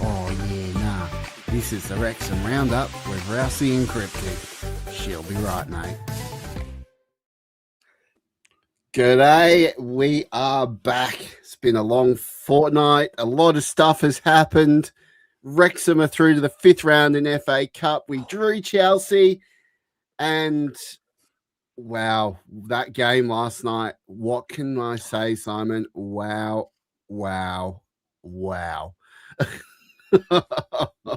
Oh, yeah, nah. This is the Wrexham Round Up with Rousey and Cryptic. She'll be right, mate. G'day, we are back. It's been a long fortnight. A lot of stuff has happened. Wrexham are through to the fifth round in FA Cup. We drew Chelsea, and wow, that game last night. What can I say, Simon? Wow.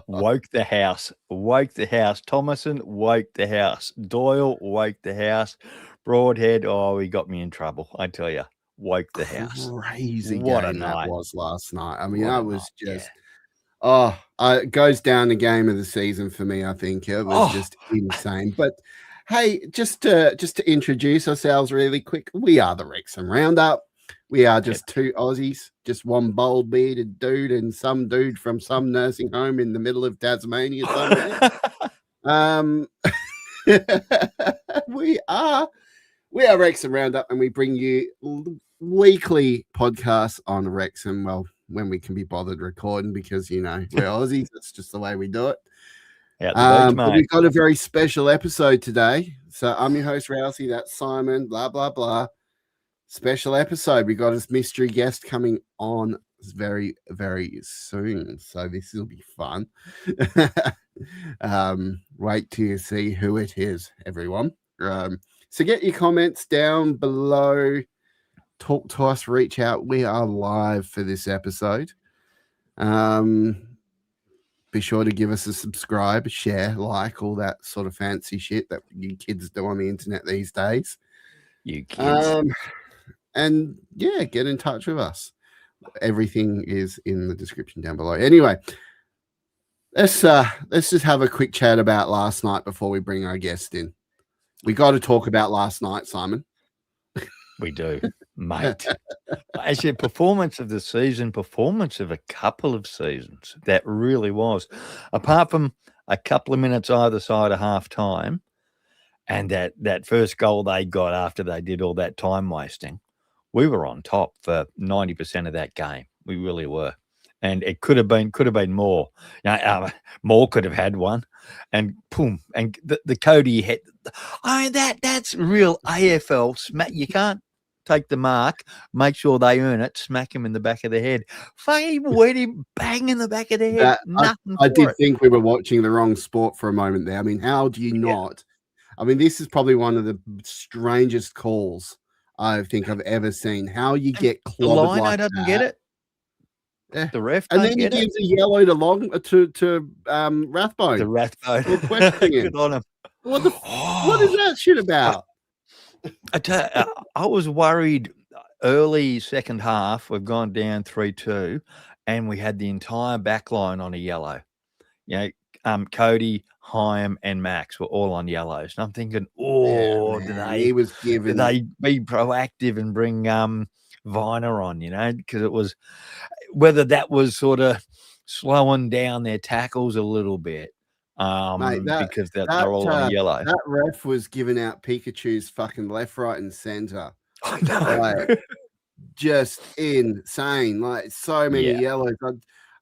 Woke the house. Thomason woke the house. Doyle woke the house. Broadhead, he got me in trouble. I tell you, woke the house. Crazy What game a night that was last night. I mean, What that a was night, just it goes down the game of the season for me. I think it was just insane. But hey, just to introduce ourselves really quick, we are the Wrexham Roundup. We are just two Aussies, just one bold bearded dude and some dude from some nursing home in the middle of Tasmania somewhere. We are Wrexham Roundup, and we bring you weekly podcasts on Wrexham. Well, when we can be bothered recording, because we're Aussies. That's just the way we do it. But we've got a very special episode today. So I'm your host, Rousey. That's Simon. Blah blah blah. Special episode. We got a mystery guest coming on very, very soon. So this will be fun. Wait till you see who it is, everyone. So get your comments down below. Talk to us, reach out. We are live for this episode. Be sure to give us a subscribe, share, like, all that sort of fancy shit that you kids do on the internet these days. You kids. And yeah, get in touch with us. Everything is in the description down below. Anyway, let's just have a quick chat about last night before we bring our guest in. We got to talk about last night, Simon. We do, mate. Actually, performance of the season, performance of a couple of seasons. That really was. Apart from a couple of minutes either side of half time, and that first goal they got after they did all that time wasting, we were on top for 90% of that game. We really were. And it could have been more. Moore could have had one, and boom, and the Cody hit. That's real AFL smack. You can't take the mark, make sure they earn it, smack him in the back of the head. Fucking went him bang in the back of the head. I did think we were watching the wrong sport for a moment there. I mean, how do you not? I mean, this is probably one of the strangest calls I think I've ever seen. How you get clobbered like that. Doesn't get it. Yeah. The ref and then he gives a yellow to Rathbone. The Rathbone. Good on him. What is that shit about? I was worried early second half. We've gone down 3-2, and we had the entire back line on a yellow. Cody, Hyam, and Max were all on yellows. And I'm thinking, did they be proactive and bring Viner on, because it was whether that was sort of slowing down their tackles a little bit. Mate, because they're all on yellow. That ref was giving out Pikachu's fucking left, right, and center. I know. Just insane. Like, so many yellows.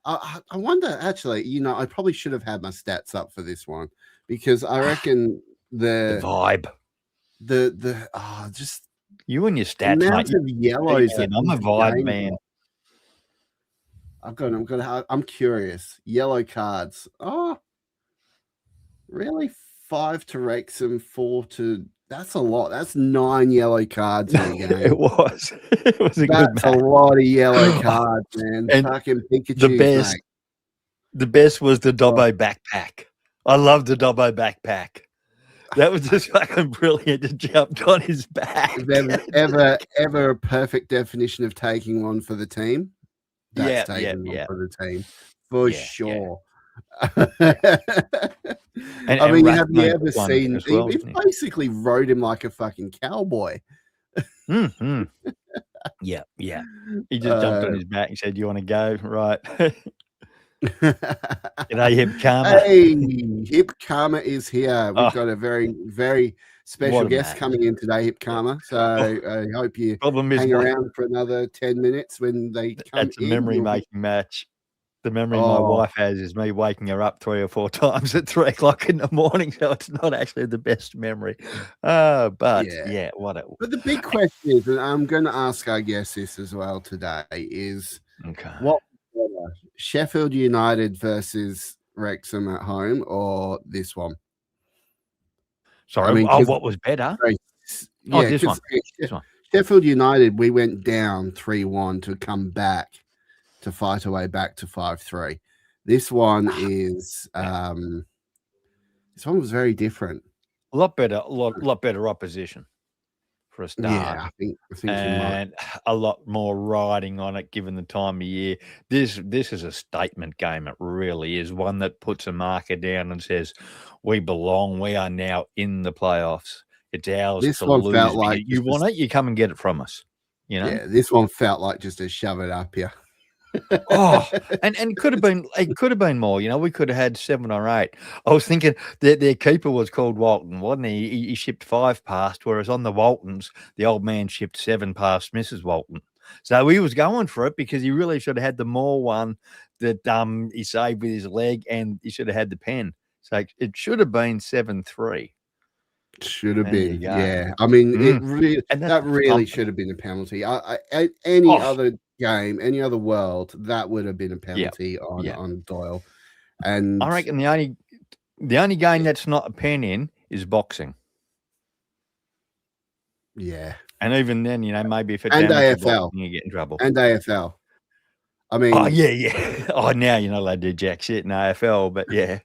I wonder, actually, I probably should have had my stats up for this one, because I reckon the vibe, just you and your stats, mate. Of yellows. I'm a vibe man. I'm curious. Yellow cards. Oh, really? 5 to Wrexham, 4 to. That's a lot. That's 9 yellow cards in the game. It was a good match. That's a lot of yellow cards, man. And fucking Pikachu. The best was the Dobbo backpack. I love the Dobbo backpack. That was just fucking brilliant. It jumped on his back. If ever a perfect definition of taking one for the team. That's taking one for the team. For sure. And have you ever seen he basically rode him like a fucking cowboy? Mm-hmm. Yeah. He just jumped on his back and said, "You want to go?" Right. G'day, Hip Karma. Hey, Hip Karma is here. We've got a very, very special guest coming in today, Hip Karma. So I hope you hang around for another 10 minutes when they come in. That's a memory-making match. The memory my wife has is me waking her up 3 or 4 times at 3 o'clock in the morning, so it's not actually the best memory. But what a... But the big question is, and I'm going to ask our guest this as well today, is what was better, Sheffield United versus Wrexham at home, or this one? Sorry, what was better? This one. Sheffield United, we went down 3-1 to come back to fight our way back to 5-3. This one is this one was very different. A lot better opposition for a start. Yeah, I think and a lot more riding on it given the time of year. This is a statement game. It really is one that puts a marker down and says, we belong. We are now in the playoffs. It's ours this to one lose. Felt like you want it, you come and get it from us. You know? Yeah, this one felt like just a shove it up here. And it could have been more. You know, we could have had 7 or 8. I was thinking their keeper was called Walton, wasn't he? He shipped 5 past, whereas on the Waltons, the old man shipped 7 past Mrs. Walton. So he was going for it because he really should have had the more one that he saved with his leg, and he should have had the pen. So it should have been 7-3. Should have been, yeah. I mean, that really should have been a penalty. Any other game, any other world, that would have been a penalty on Doyle. And I reckon the only game that's not a pen in is boxing. Yeah, and even then, you know, maybe if it's AFL, you get in trouble. And AFL. I mean, now you're not allowed to do jack shit in AFL, but yeah,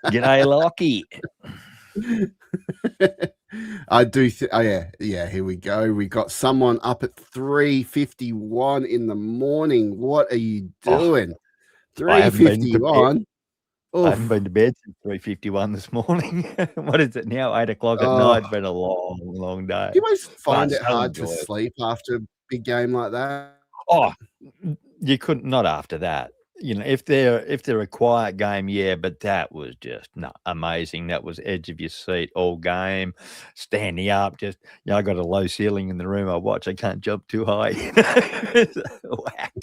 g'day, Lockie. I do. Here we go. We got someone up at 3:51 in the morning. What are you doing? 3:51. I haven't been to bed since 3:51 this morning. What is it now? 8 o'clock at night. It's been a long, long day. Do you always find it hard to sleep after a big game like that? Oh, you couldn't. Not after that. You know, if they're a quiet game, yeah, but that was just amazing. That was edge of your seat all game, standing up. Just, you know, I got a low ceiling in the room I watch. I can't jump too high. Whack.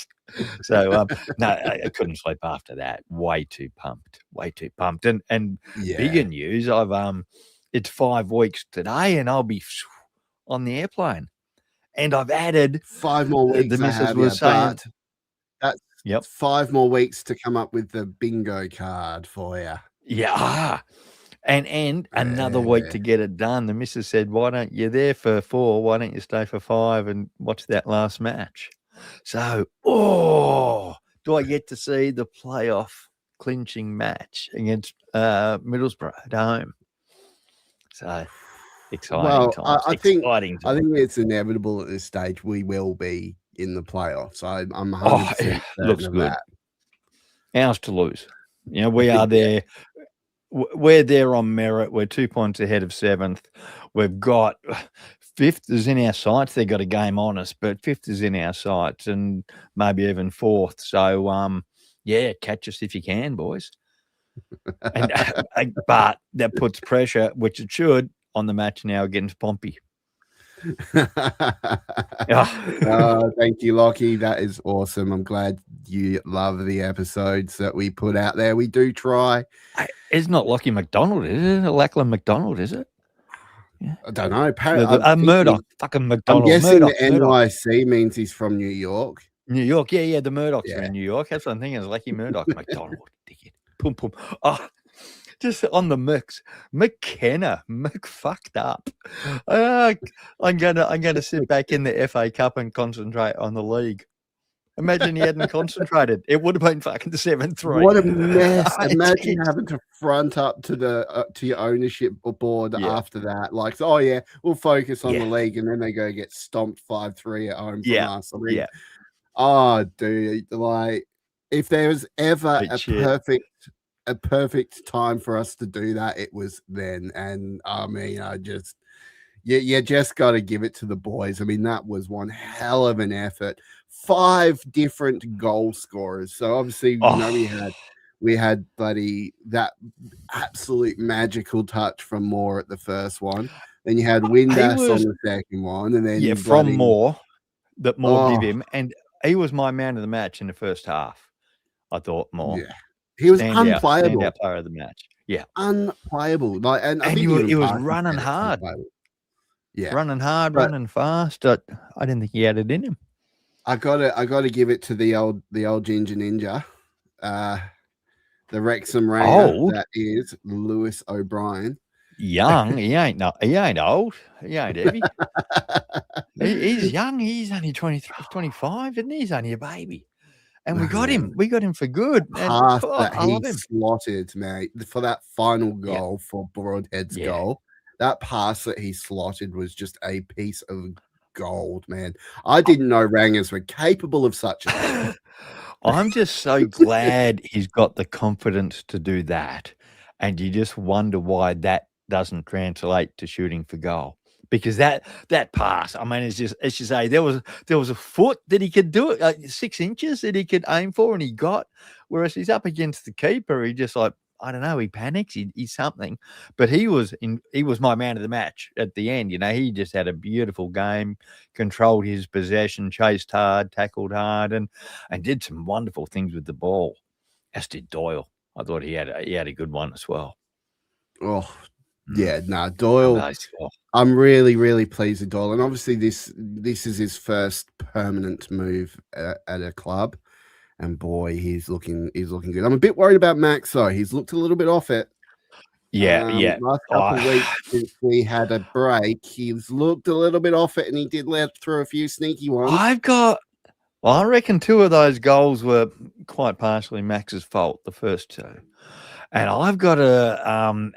So no, I couldn't sleep after that. Way too pumped. And bigger news, it's 5 weeks today, and I'll be on the airplane. And I've added 5 more weeks. The missus was saying. That's 5 more weeks to come up with the bingo card for you. Yeah. And another week to get it done. The missus said, why don't you there for 4? Why don't you stay for 5 and watch that last match? So, do I get to see the playoff clinching match against Middlesbrough at home? So exciting times. I think it's inevitable at this stage we will be in the playoffs. I'm 100% looks good. That. Ours to lose. You know, we are there. We're there on merit. We're 2 points ahead of 7th. We've got 5th is in our sights. They've got a game on us, but 5th is in our sights, and maybe even 4th. So, catch us if you can, boys. And, but that puts pressure, which it should, on the match now against Pompey. Thank you, Lockie. That is awesome. I'm glad you love the episodes that we put out there. We do try. It's not Lockie McDonald, is it? Lachlan McDonald, is it? Yeah. I don't know. Murdoch. Fucking McDonald. I'm guessing Murdoch, the NYC means he's from New York. New York, yeah. The Murdochs are in New York. That's what I'm thinking. Is Lucky Murdoch. McDonald. Dickhead. Pum. Just on the mix, McKenna, fucked up. I'm gonna sit back in the FA Cup and concentrate on the league. Imagine he hadn't concentrated; it would have been fucking 7-3. What a mess! Imagine having to front up to the to your ownership board after that. Like, we'll focus on the league, and then they go get stomped 5-3 at home from us. I mean, oh, dude, like if there was ever a perfect time for us to do that, it was then. And I mean, you just got to give it to the boys. I mean, that was one hell of an effort. 5 different goal scorers. So obviously, you know, we had bloody that absolute magical touch from Moore at the first one. Then you had Windass on the second one, and then from Moore that Moore gave him, and he was my man of the match in the first half. I thought more. Yeah, he was Standout unplayable. player of the match. Yeah. Unplayable. Like, and I And think he even was Parky running said it's hard. unplayable. Yeah. Running hard, But running fast. I didn't think he had it in him. I gotta give it to the old ginger ninja. The Wrexham Ranger, Old? that is Lewis O'Brien. Young. He ain't old. He ain't heavy. He's young. He's only 23, 25, isn't he? He's only a baby. And we got him. We got him for good. And Pass that I he love him. slotted, mate, for that final goal for Broadhead's goal. That pass that he slotted was just a piece of gold, man. I didn't know Rangers were capable of such a thing. I'm just so glad he's got the confidence to do that. And you just wonder why that doesn't translate to shooting for goal. Because that pass, I mean, it's just say there was a foot that he could do it, 6 inches that he could aim for, and he got. Whereas he's up against the keeper, he just like, I don't know, he panics, he's something. But he was my man of the match at the end. You know, he just had a beautiful game, controlled his possession, chased hard, tackled hard, and did some wonderful things with the ball. As did Doyle. I thought he had a good one as well. Oh, yeah, no, Doyle. I'm really, really pleased with Doyle, and obviously this is his first permanent move at a club, and boy, he's looking good. I'm a bit worried about Max though. He's looked a little bit off it. Last couple of weeks since we had a break, he's looked a little bit off it, and he did let through a few sneaky ones. I reckon 2 of those goals were quite partially Max's fault, the first 2. And I've got an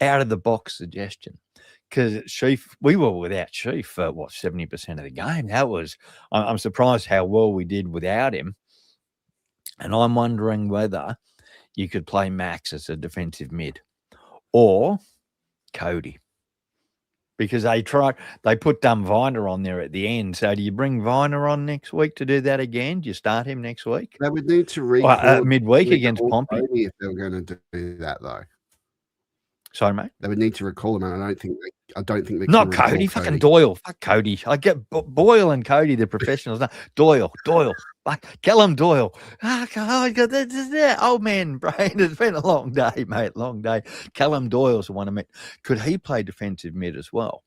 out of the box suggestion. Because we were without Sheaf for 70% of the game. I'm surprised how well we did without him. And I'm wondering whether you could play Max as a defensive mid or Cody. Because they put Viner on there at the end. So do you bring Viner on next week to do that again? Do you start him next week? They would need to recall midweek against Pompey if they were going to do that though. Sorry, mate. They would need to recall him, and I don't think they not can Cody. Fucking Doyle. Fuck Cody. I get Boyle and Cody, the professionals. No, Doyle. Fuck Callum Doyle. Oh God, this is that old man brain. It's been a long day, mate. Long day. Callum Doyle's the one I meant. Could he play defensive mid as well?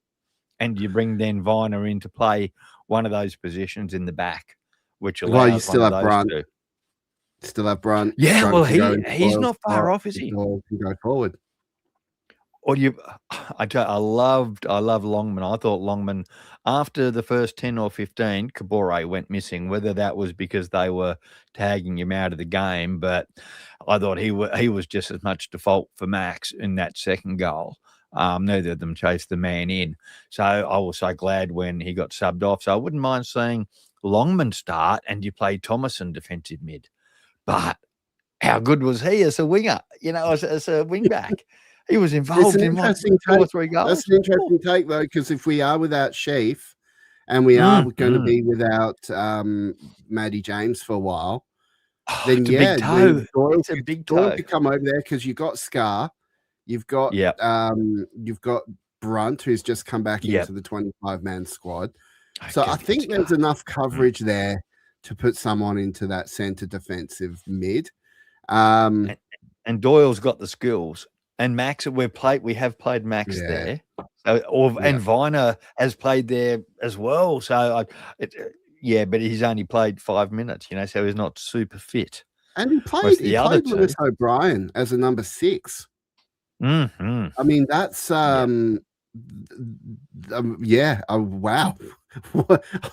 And you bring then Viner in to play one of those positions in the back, which allows you still have Brunt. Still have Brunt. Yeah, well, he's not far off, is he? Can go forward. Or I loved Longman. I thought Longman, after the first 10 or 15, Kabore went missing. Whether that was because they were tagging him out of the game, but I thought he was just as much default for Max in that second goal. Neither of them chased the man in. So I was so glad when he got subbed off. So I wouldn't mind seeing Longman start and you play Thomason defensive mid. But how good was he as a winger? You know, as a wing back. He was involved in 2 or 3 goals. That's an interesting take, though, because if we are without Sheaf and we are going to be without Matty James for a while, then it's a big toe. Doyle could come over there because you've got Scar, you've got Brunt, who's just come back into the 25-man squad. So I think there's enough coverage there to put someone into that centre defensive mid. And Doyle's got the skills. And Max, we have played Max there, and Viner has played there as well. So, but he's only played 5 minutes, you know, so he's not super fit. And he played Lewis O'Brien as a number 6. Mm-hmm. I mean, that's wow. I'm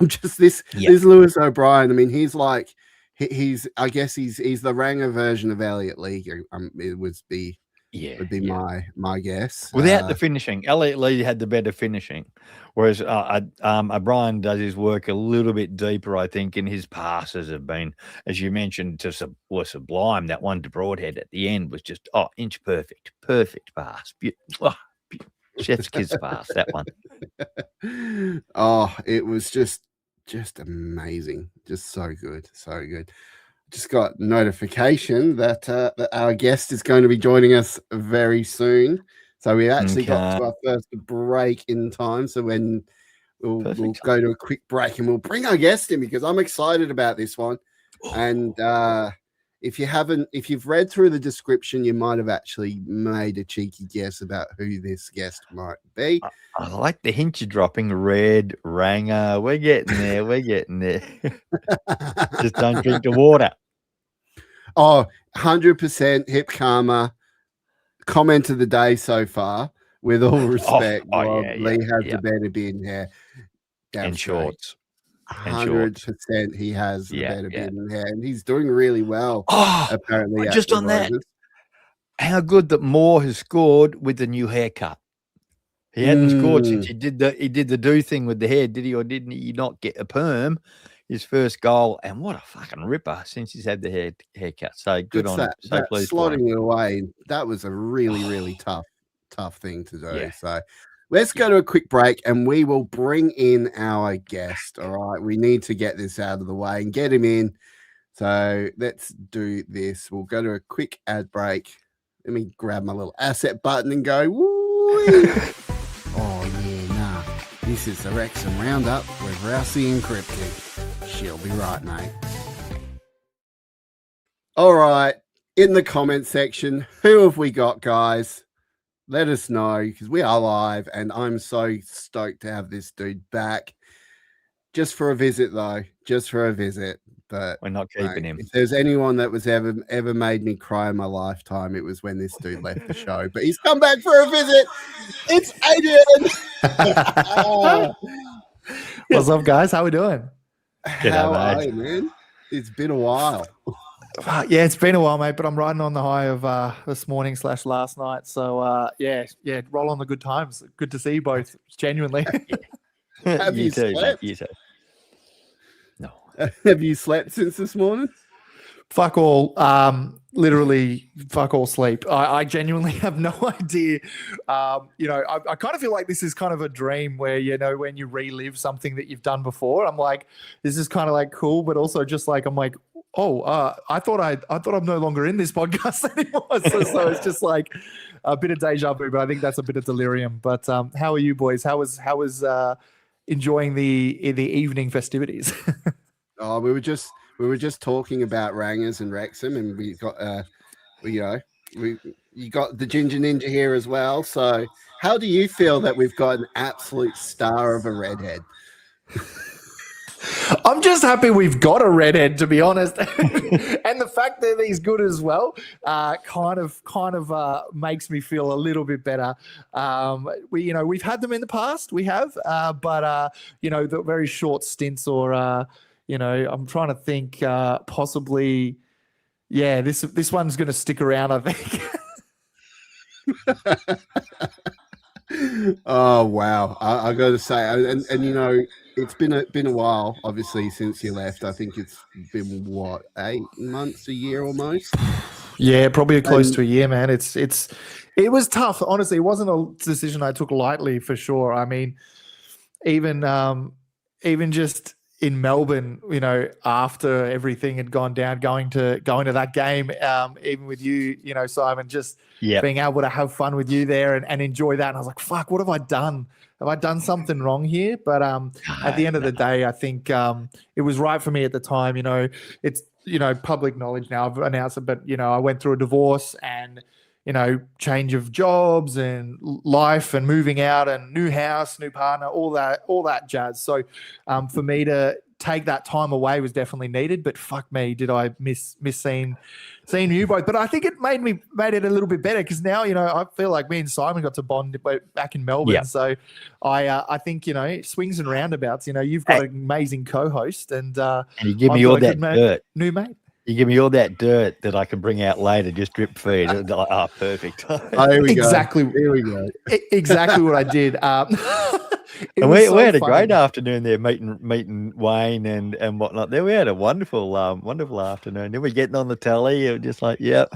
just this Lewis O'Brien. I mean, he's like he's the Ranger version of Elliot Lee. It would be. Would be my guess. Without the finishing, Elliot Lee had the better finishing, whereas O'Brien does his work a little bit deeper, I think, and his passes have been, as you mentioned, were sublime. That one to Broadhead at the end was just inch perfect pass. Chef's kiss pass, that one. It was just amazing, just so good. Just got notification that our guest is going to be joining us very soon. So we actually got to our first break in time. So when we'll go to a quick break and we'll bring our guest in because I'm excited about this one. And if you've read through the description, you might have actually made a cheeky guess about who this guest might be. I like the hint you're dropping. Red Ranger. We're getting there. We're getting there. Just don't drink the water. Oh, 100% Hip Karma. Comment of the day so far. With all respect, Lee has the better bin hair. And shorts. 100% he has the better bin in hair. And he's doing really well, apparently. Just on that, how good that Moore has scored with the new haircut. He hadn't scored since he did the do thing with the hair, did he, or didn't he not get a perm? His first goal, and what a fucking ripper since he's had the haircut. So good on him. So pleased slotting it away. That was a really, really tough thing to do. Yeah. So let's go to a quick break and we will bring in our guest. All right. We need to get this out of the way and get him in. So let's do this. We'll go to a quick ad break. Let me grab my little asset button and go, woo! Oh, yeah, nah. This is the Wrexham Round Up with Rousey and Cryptic. She'll be right, mate. All right. In the comment section, who have we got, guys? Let us know, because we are live, and I'm so stoked to have this dude back. Just for a visit, though. Just for a visit. But we're not keeping him. If there's anyone that was ever made me cry in my lifetime, it was when this dude left the show. But he's come back for a visit. It's Adrian. What's up, guys? How we doing? How are you, man? It's been a while. Yeah, it's been a while, mate, but I'm riding on the high of this morning / last night. So, yeah, roll on the good times. Good to see you both, genuinely. Have you slept? You too. No. Have you slept since this morning? Fuck all. Literally, fuck all sleep. I genuinely have no idea. I kind of feel like this is kind of a dream where, when you relive something that you've done before, I'm like, this is kind of like cool, but also just like, I'm like, I thought I'm no longer in this podcast anymore. So it's just like a bit of deja vu, but I think that's a bit of delirium. But how are you boys? How was enjoying the evening festivities? Oh, we were just talking about Rangers and Wrexham, and we got you got the Ginger Ninja here as well. So how do you feel that we've got an absolute star of a redhead? I'm just happy we've got a redhead, to be honest, and the fact that he's good as well, kind of makes me feel a little bit better. We've had them in the past, we have, but the very short stints, or I'm trying to think, possibly, this one's going to stick around, I think. Oh wow! I got to say, and it's been a while, obviously, since you left. I think it's been 8 months, a year almost. Yeah, probably close to a year, man. It was tough, honestly. It wasn't a decision I took lightly, for sure. I mean, even just in Melbourne, after everything had gone down, going to that game, even with you, Simon, just being able to have fun with you there and enjoy that. And I was like, fuck, what have I done? Have I done something wrong here? But at the end of the day, I think it was right for me at the time. It's, public knowledge now. I've announced it, but, I went through a divorce and, change of jobs and life and moving out and new house, new partner, all that jazz. So for me to take that time away was definitely needed, but fuck me, did I miss seeing you both. But I think it made it a little bit better, because now, I feel like me and Simon got to bond back in Melbourne. Yep. So I think, swings and roundabouts, you've got an amazing co-host, and you give me all that dirt. New mate. You give me all that dirt that I can bring out later, just drip feed. Oh, perfect. Oh, here we go. Here we go. Exactly what I did. And we had a great afternoon there, meeting Wayne and whatnot. There we had a wonderful afternoon. Then we're getting on the telly. It was just like, yep.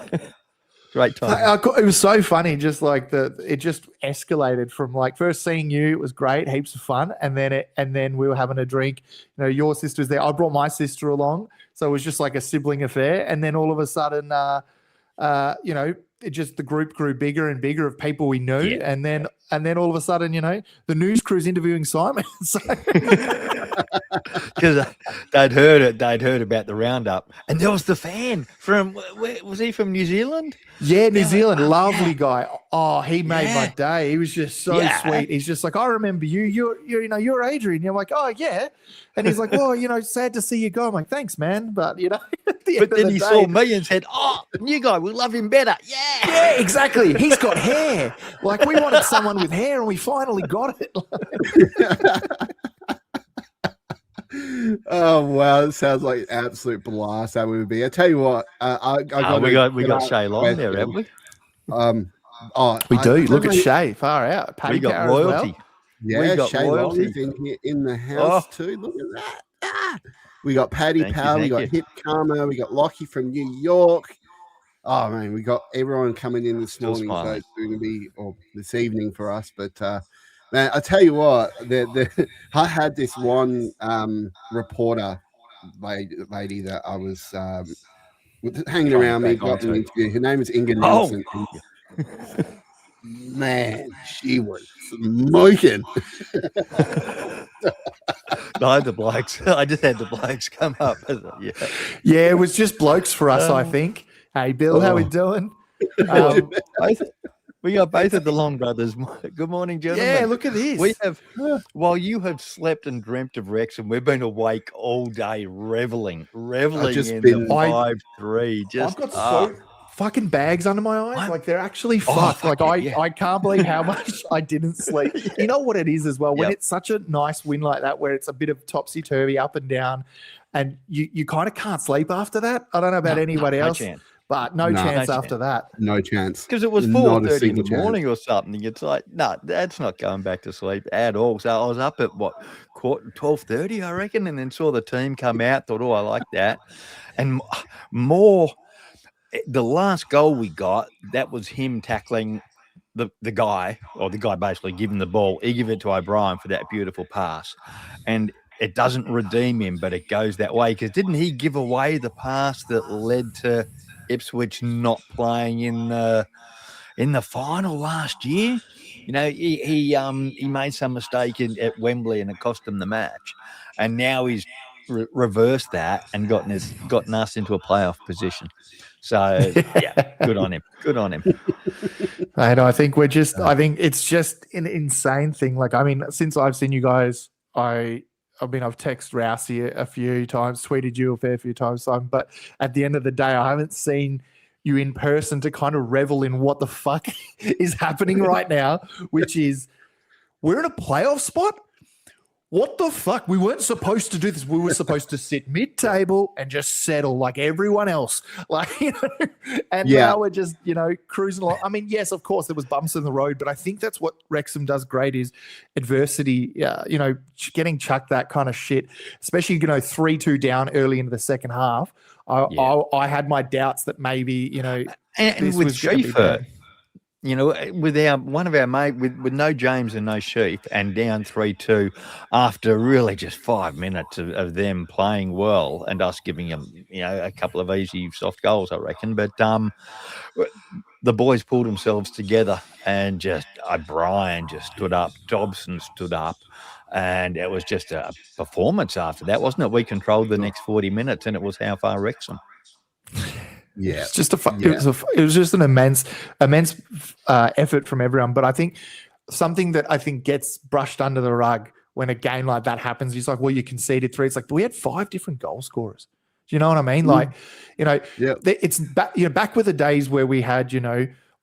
Great time. It was so funny, just like it just escalated from like first seeing you, it was great, heaps of fun, and then we were having a drink. Your sister was there. I brought my sister along, so it was just like a sibling affair. And then all of a sudden, it just the group grew bigger and bigger of people we knew, and then all of a sudden, the news crew's interviewing Simon. So because they'd heard it. They'd heard about the roundup, and there was the fan from. Where, was he from New Zealand? Yeah, New Zealand, lovely guy. Oh, he made my Yeah. day. He was just so sweet. He's just like, I remember you. You're Adrian. You're like, oh yeah. And he's like, well, sad to see you go. I'm like, thanks, man. But at the end But then of the he day, saw me and said, "Oh, new guy, we love him better." Yeah. yeah, exactly. He's got hair. Like we wanted someone with hair, and we finally got it. Oh wow, it sounds like an absolute blast that would be. I tell you what, we got Shay Long there, haven't we? We do. Look at Shay, far out. Paddy We got Carr royalty. As well. Yeah, We got Shay royalty. Long's in here in the house too. Look at that. We got Paddy Thank you, Powell, we thank got you. Hip Karma, we got Lockie from New York. Oh man, we got everyone coming in this Still morning, so smiling. it's going to be this evening for us. But man, I tell you what, I had this one reporter lady that I was hanging around me, got an interview. Her name is Inga Nelson. Man, she was smoking. No, the blokes. I just had the blokes come up. Yeah, it was just blokes for us, I think. Hey, Bill, how we doing? We got both of the Long brothers. Good morning, gentlemen. Yeah, look at this. We have, while you have slept and dreamt of Wrexham, we've been awake all day, reveling just in been- the 5-3. Just I've got so fucking bags under my eyes. Like they're actually fucked. fuck Like yeah. I can't believe how much I didn't sleep. You know what it is as well? When Yep. it's such a nice win like that, where it's a bit of topsy-turvy up and down, and you kind of can't sleep after that. I don't know about anybody else, but no chance after that. No chance. Because it was Not a 4:30 in the single chance. morning or something. It's like, no, that's not going back to sleep at all. So I was up at 12:30, I reckon, and then saw the team come out. Thought, I like that, and more. The last goal we got, that was him tackling the guy, or the guy basically giving the ball. He gave it to O'Brien for that beautiful pass, and it doesn't redeem him, but it goes that way because didn't he give away the pass that led to Ipswich not playing in the final last year? He made some mistake at Wembley and it cost him the match, and now he's reversed that and gotten us into a playoff position. So yeah, good on him. Good on him. And I think it's just an insane thing. Like, I mean, since I've seen you guys, I've texted Rousey a few times, tweeted you a fair few times, Simon, but at the end of the day, I haven't seen you in person to kind of revel in what the fuck is happening right now, which is we're in a playoff spot. What the fuck? We weren't supposed to do this. We were supposed to sit mid-table and just settle like everyone else. Now we're just, cruising along. I mean, yes, of course, there was bumps in the road, but I think that's what Wrexham does great is adversity, getting chucked that kind of shit, especially, 3-2 down early into the second half. I had my doubts that maybe, and this with was gonna be Schaefer, bad. with one of our mate with no James and no Sheaf and down 3-2 after really just 5 minutes of them playing well and us giving them, a couple of easy soft goals, I reckon. But the boys pulled themselves together and just O'Brien just stood up, Dobson stood up, and it was just a performance after that, wasn't it? We controlled the next 40 minutes and it was how far Wrexham. Yeah, it's just it was just an immense effort from everyone. But I think something that I think gets brushed under the rug when a game like that happens is like, well, you conceded 3. It's like, we had 5 different goal scorers. Do you know what I mean? Like, it's back with the days where we had,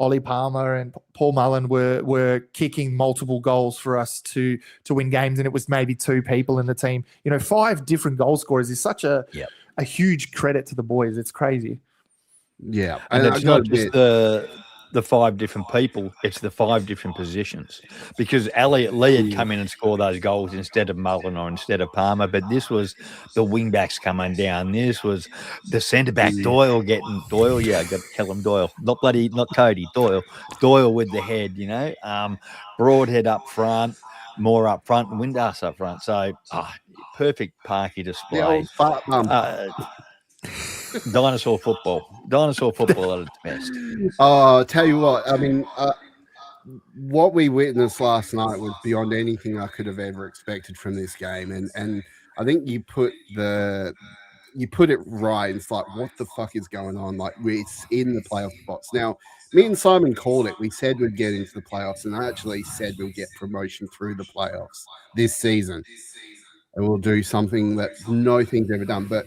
Ollie Palmer and Paul Mullen were kicking multiple goals for us to win games, and it was maybe 2 people in the team. 5 different goal scorers is such a huge credit to the boys. It's crazy. Yeah, and it's not just the 5 different people; it's the 5 different positions. Because Elliot Lee had come in and scored those goals instead of Mullen or instead of Palmer, but this was the wing backs coming down. This was the centre back Doyle getting Doyle. Yeah, I got to tell him Doyle, not Cody. Doyle with the head. Broadhead up front, more up front, and Windass up front. So perfect Parky display. The old fart bum. Dinosaur football at its best. Oh, I'll tell you what, I mean, what we witnessed last night was beyond anything I could have ever expected from this game. And I think you put it right. It's like, what the fuck is going on? Like, we're in the playoff spots now. Me and Simon called it. We said we'd get into the playoffs, and I actually said we'll get promotion through the playoffs this season, and we'll do something that no thing's ever done. But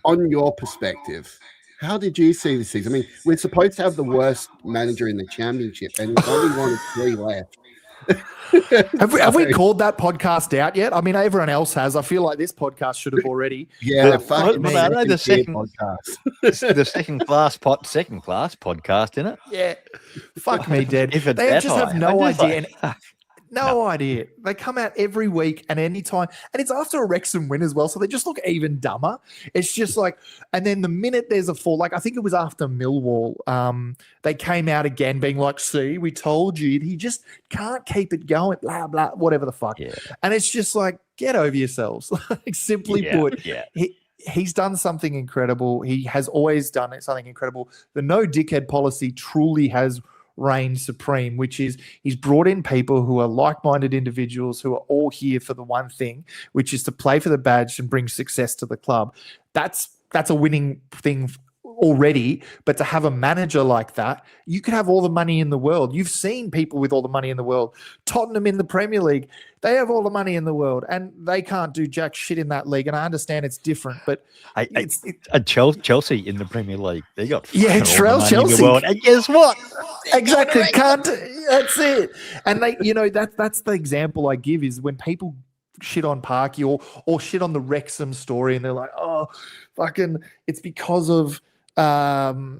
on your perspective, how did you see this season? I mean, we're supposed to have the worst manager in the championship, and there's only 1 of 3 left. Have we called that podcast out yet? I mean, everyone else has. I feel like this podcast should have already. Yeah, the second podcast, the second class podcast, isn't it? Yeah, fuck me, dead. If it's They that just high, have no I just idea. like, No idea. They come out every week and any time, and it's after a Wrexham win as well, so they just look even dumber. It's just like, and then the minute there's a fall, like I think it was after Millwall, they came out again being like, "See, we told you." He just can't keep it going. Blah blah, whatever the fuck. Yeah. And it's just like, get over yourselves. Like, simply put, he's done something incredible. He has always done something incredible. The no dickhead policy truly has reigned supreme, which is he's brought in people who are like-minded individuals who are all here for the one thing, which is to play for the badge and bring success to the club. That's a winning thing already, but to have a manager like that, you could have all the money in the world. You've seen people with all the money in the world. Tottenham in the Premier League, they have all the money in the world and they can't do jack shit in that league. And I understand it's different, but Chelsea in the Premier League, they got Chelsea. And guess what? Exactly, can't. That's it. And that's the example I give is when people shit on Parky or shit on the Wrexham story, and they're like, "Oh, fucking, it's because of the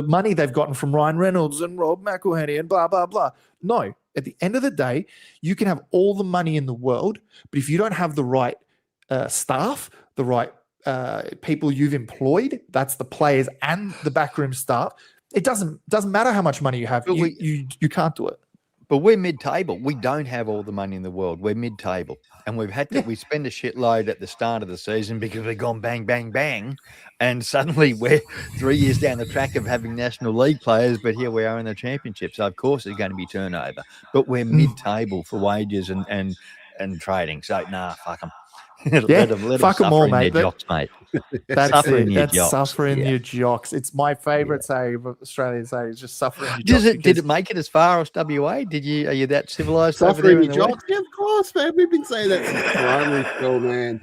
money they've gotten from Ryan Reynolds and Rob McElhenney and blah blah blah." No, at the end of the day, you can have all the money in the world, but if you don't have the right staff, the right people you've employed, that's the players and the backroom staff, it doesn't matter how much money you have. You can't do it. But we're mid-table. We don't have all the money in the world. We're mid-table. And we spend a shitload at the start of the season because we've gone bang, bang, bang. And suddenly we're 3 years down the track of having National League players, but here we are in the championship. So, of course, there's going to be turnover. But we're mid-table for wages and trading. So, nah, fuck them. let them fuck them all, mate. Jocks, mate. That's suffering it. your That's jocks. suffering your jocks. It's my favourite saying of Australian saying is just suffering your jocks. Did it make it as far as WA? Are you that civilised over Suffering there? your jocks? Yeah, of course, man. We've been saying that since primary school, man.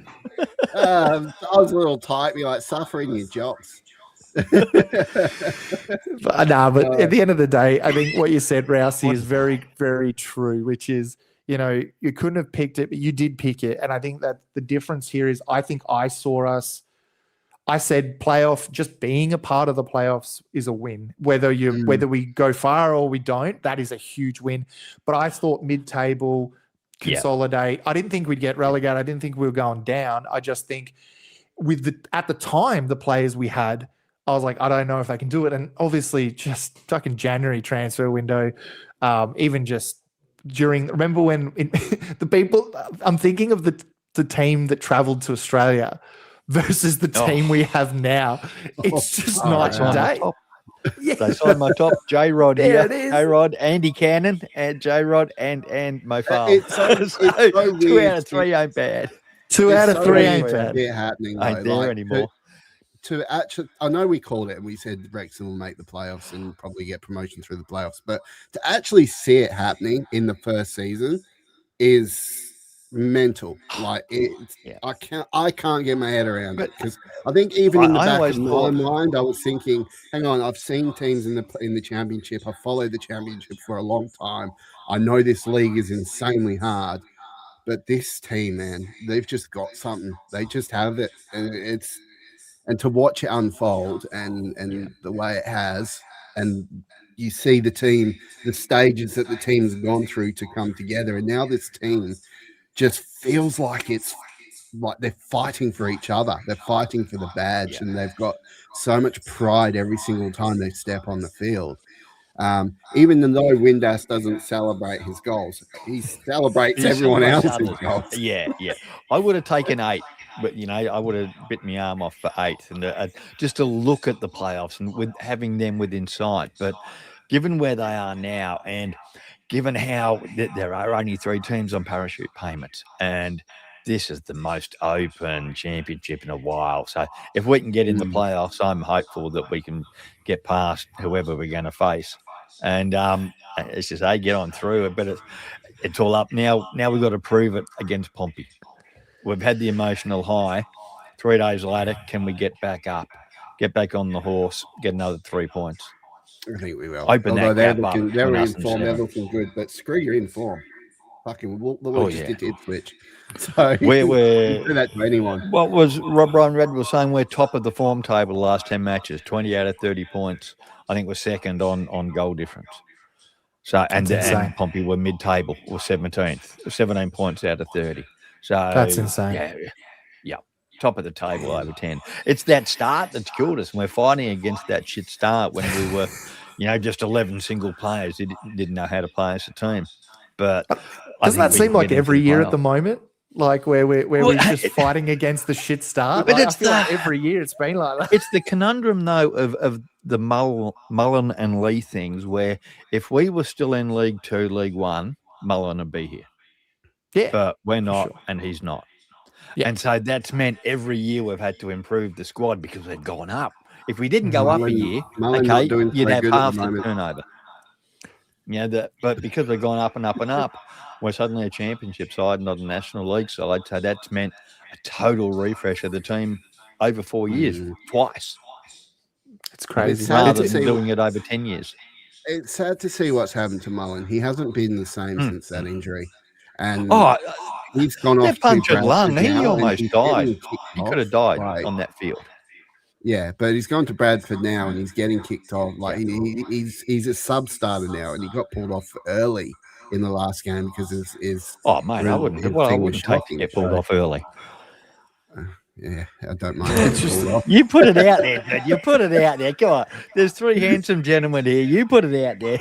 I was a little tight. Be like, suffering your jocks. But at the end of the day, I think what you said, Rousey, is very, very true, which is, you couldn't have picked it, but you did pick it. And I think that the difference here is I think I said playoff, just being a part of the playoffs is a win. Whether we go far or we don't, that is a huge win. But I thought mid-table, consolidate. I didn't think we'd get relegated. I didn't think we were going down. I just think at the time, the players we had, I was like, I don't know if they can do it. And obviously just fucking January transfer window, even just remember when the people, I'm thinking of the team that traveled to Australia versus the team we have now. It's just night and day. They signed my top. J-Rod here. J-Rod, Andy Cannon, and J-Rod, and Mo Farm. It's so 2 out of 3 ain't bad. 2 out of 3 ain't bad. Happening, ain't there anymore. To actually, I know we called it and we said Wrexham will make the playoffs and probably get promotion through the playoffs, but to actually see it happening in the first season is mental. Like I can't get my head around it, because I think even in the back of my mind, I was thinking, hang on, I've seen teams in the championship. I've followed the championship for a long time. I know this league is insanely hard, but this team, man, they've just got something. They just have it, and to watch it unfold and the way it has, and you see the team, the stages that the team's gone through to come together, and now this team just feels like it's like they're fighting for each other. They're fighting for the badge, and they've got so much pride every single time they step on the field. Even though Windass doesn't celebrate his goals, he celebrates everyone else's goals. Yeah. I would have taken 8. But, I would have bit my arm off for 8 and just to look at the playoffs and with having them within sight. But given where they are now and given how there are only 3 teams on parachute payments, and this is the most open championship in a while. So if we can get in the playoffs, I'm hopeful that we can get past whoever we're going to face. And it's just, get on through it. But it's all up now. Now we've got to prove it against Pompey. We've had the emotional high. 3 days later, can we get back up, get back on the horse, get another 3 points? I think we will. Open Although that gap up. they're in form, they're looking good, but screw your in form. Fucking look what we just did to Ipswich. So we're do that to anyone. What was Brian Red was saying? We're top of the form table the last 10 matches, 20 out of 30 points. I think we're second on goal difference. So and Pompey were mid-table, or 17th, 17 points out of 30. So that's insane. Yeah, top of the table over 10. It's that start that's killed us, and we're fighting against that shit start when we were, just 11 single players who didn't know how to play as a team. But doesn't that seem like every year at the moment? Like where we're just fighting against the shit start. But I feel like every year it's been like that. It's the conundrum though of the Mullen and Lee things, where if we were still in League 2, League 1, Mullen would be here. Yeah, but we're not, and he's not. Yeah. And so that's meant every year we've had to improve the squad because they've gone up. If we didn't go up a year, you'd have half the turnover. But because we've gone up and up and up, we're suddenly a championship side, not a National League side. So that's meant a total refresh of the team over 4 years, twice. It's crazy. Rather than doing it over 10 years. It's sad to see what's happened to Mullen. He hasn't been the same since that injury. And he's gone off punctured lung. He almost died. He could have died on that field. Yeah, but he's gone to Bradford now, and he's getting kicked off. Like he's a sub starter now, and he got pulled off early in the last game because his. Oh mate, I wouldn't take to get pulled off early. Yeah, I don't mind. It's just you put it out there, dude. You put it out there. Come on, there's 3 handsome gentlemen here. You put it out there.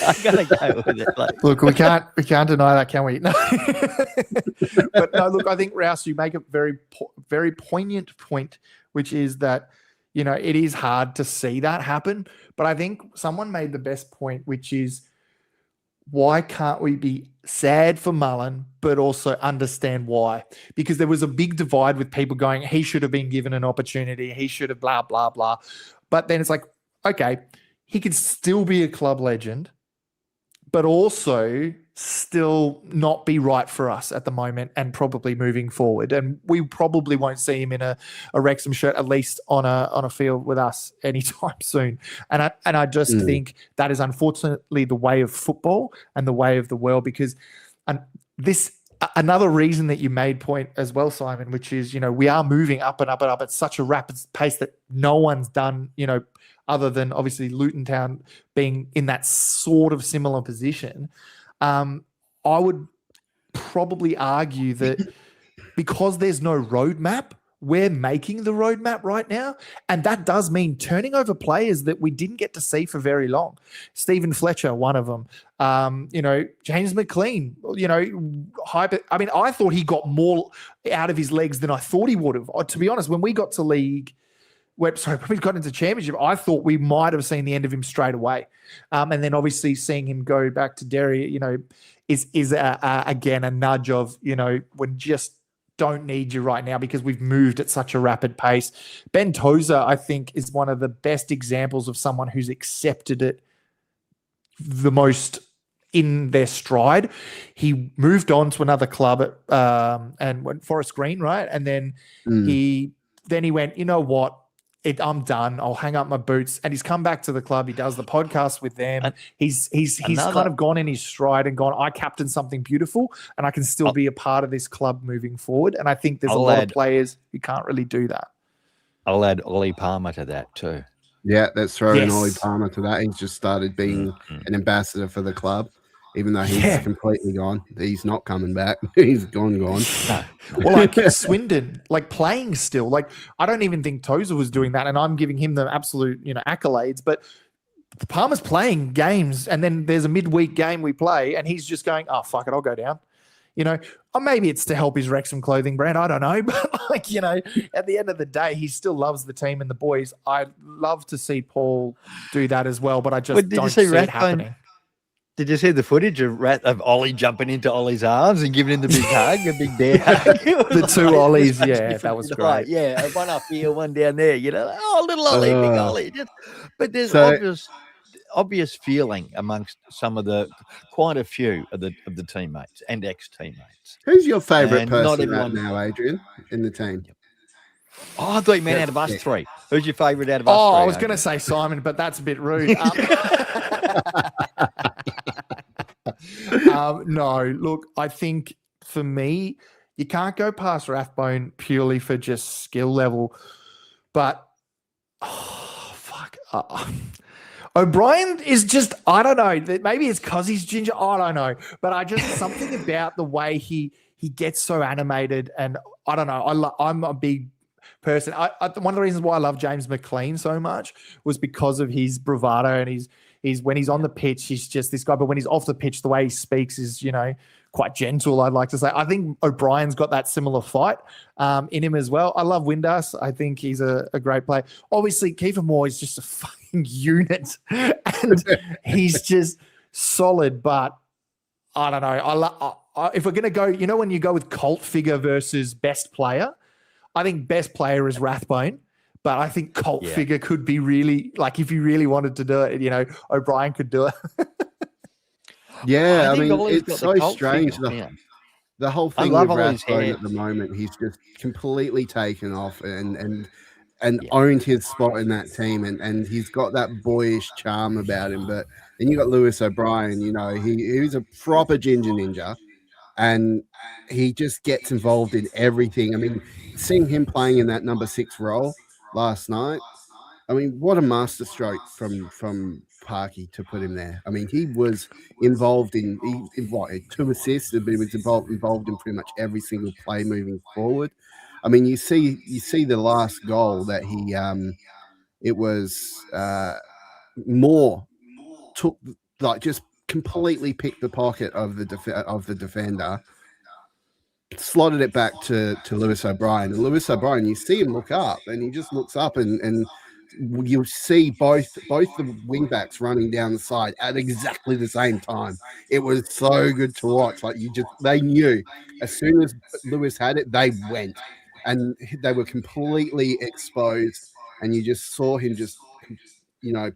I gotta go with it. Like. Look, we can't deny that, can we? No. But no, look, I think Rouse, you make a very poignant point, which is that it is hard to see that happen. But I think someone made the best point, which is why can't we be sad for Mullen, but also understand why? Because there was a big divide with people going, he should have been given an opportunity. He should have blah, blah, blah. But then it's like, okay, he could still be a club legend, but also still not be right for us at the moment and probably moving forward. And we probably won't see him in a Wrexham shirt, at least on a field with us anytime soon. And I just think that is unfortunately the way of football and the way of the world, because another reason that you made point as well, Simon, which is, we are moving up and up and up at such a rapid pace that no one's done, other than obviously Luton Town being in that sort of similar position. I would probably argue that because there's no roadmap, we're making the roadmap right now. And that does mean turning over players that we didn't get to see for very long. Stephen Fletcher, one of them. James McLean, I thought he got more out of his legs than I thought he would have. To be honest, when we got to when we got into championship, I thought we might have seen the end of him straight away. And then obviously seeing him go back to Derry, is again a nudge of, we just don't need you right now because we've moved at such a rapid pace. Ben Tozer, I think, is one of the best examples of someone who's accepted it the most in their stride. He moved on to another club and went Forest Green, right? And then he went, you know what? I'm done. I'll hang up my boots. And he's come back to the club. He does the podcast with them. And he's kind of gone in his stride and gone, I captain something beautiful and I can still be a part of this club moving forward. And I think there's a lot of players who can't really do that. I'll add Ollie Palmer to that too. Yeah, let's throw in Ollie Palmer to that. He's just started being an ambassador for the club. Even though he's completely gone, he's not coming back. He's gone. No. Well, like Swindon, playing still. I don't even think Tozer was doing that, and I'm giving him the absolute, accolades. But Palmer's playing games, and then there's a midweek game we play, and he's just going, "Oh fuck it, I'll go down." Or maybe it's to help his Wrexham clothing brand. I don't know, but at the end of the day, he still loves the team and the boys. I'd love to see Paul do that as well, but I just don't see it happening. Did you see the footage of Ollie jumping into Ollie's arms and giving him the big hug, a big bear hug? The two Ollies, yeah, that was great. Yeah, one up here, one down there. Oh, little Ollie, big Ollie. But there's obvious feeling amongst quite a few of the teammates and ex-teammates. Who's your favourite And person not everyone- right now, Adrian, in the team? Oh, I thought you meant out of us three. Who's your favourite out of us three? I was going to say Simon, but that's a bit rude. No, look, I think for me, you can't go past Rathbone purely for just skill level. But, O'Brien is just, I don't know, maybe it's because he's ginger, I don't know. But I just, something about the way he gets so animated, and I don't know, I'm a big person. One of the reasons why I love James McLean so much was because of his bravado, and he's when he's on the pitch, he's just this guy. But when he's off the pitch, the way he speaks is, quite gentle, I'd like to say. I think O'Brien's got that similar fight in him as well. I love Windass. I think he's a great player. Obviously, Kiefer Moore is just a fucking unit, and he's just solid. But I don't know. If we're going to go, when you go with cult figure versus best player, I think best player is Rathbone. But I think cult figure could be really, like, if you really wanted to do it, O'Brien could do it. Yeah, I mean, it's so strange. The whole thing with Rathbone at the moment, he's just completely taken off and owned his spot in that team, and he's got that boyish charm about him. But then you got Lewis O'Brien, he's a proper ginger ninja, and he just gets involved in everything. I mean, seeing him playing in that number 6 role last night, I mean, what a masterstroke from Parky to put him there. I mean, he was involved in 2 assists, but he was involved in pretty much every single play moving forward. I mean, you see the last goal that he it was Moore took, like, just completely picked the pocket of the defender, slotted it back to Lewis O'Brien. And Lewis O'Brien, you see him look up, and he just looks up, and you'll see both the wing backs running down the side at exactly the same time. It was so good to watch. Like, they knew as soon as Lewis had it, they went, and they were completely exposed. And you just saw him just,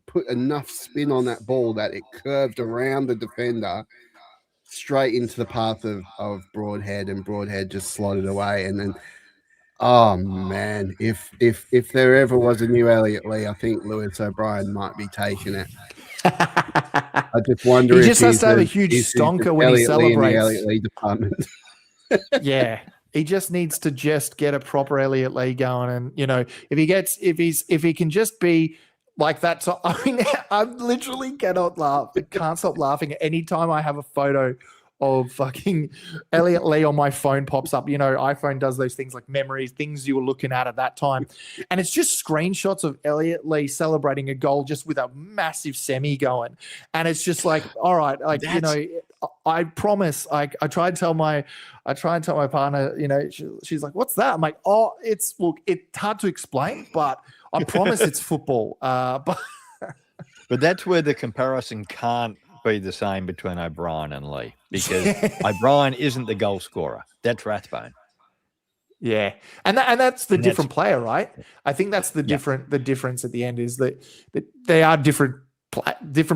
put enough spin on that ball that it curved around the defender straight into the path of Broadhead, and Broadhead just slotted away. And then, oh man, if there ever was a new Elliot Lee, I think Lewis O'Brien might be taking it. I just wonder if he just has to have a huge stonker when he celebrates. In the Elliot Lee department. Yeah, he just needs to just get a proper Elliot Lee going, and if he can just be like that. So, I mean, I literally cannot laugh. I can't stop laughing anytime I have a photo of fucking Elliot Lee on my phone pops up. iPhone does those things like memories, things you were looking at that time. And it's just screenshots of Elliot Lee celebrating a goal just with a massive semi going. And it's just like, all right, like, I promise, I try and tell my partner, she's like, what's that? I'm like, it's hard to explain, but I promise it's football. But that's where the comparison can't be the same between O'Brien and Lee, because O'Brien isn't the goal scorer. That's Rathbone. Yeah, and that's the different player, right? I think that's the difference at the end is that they are different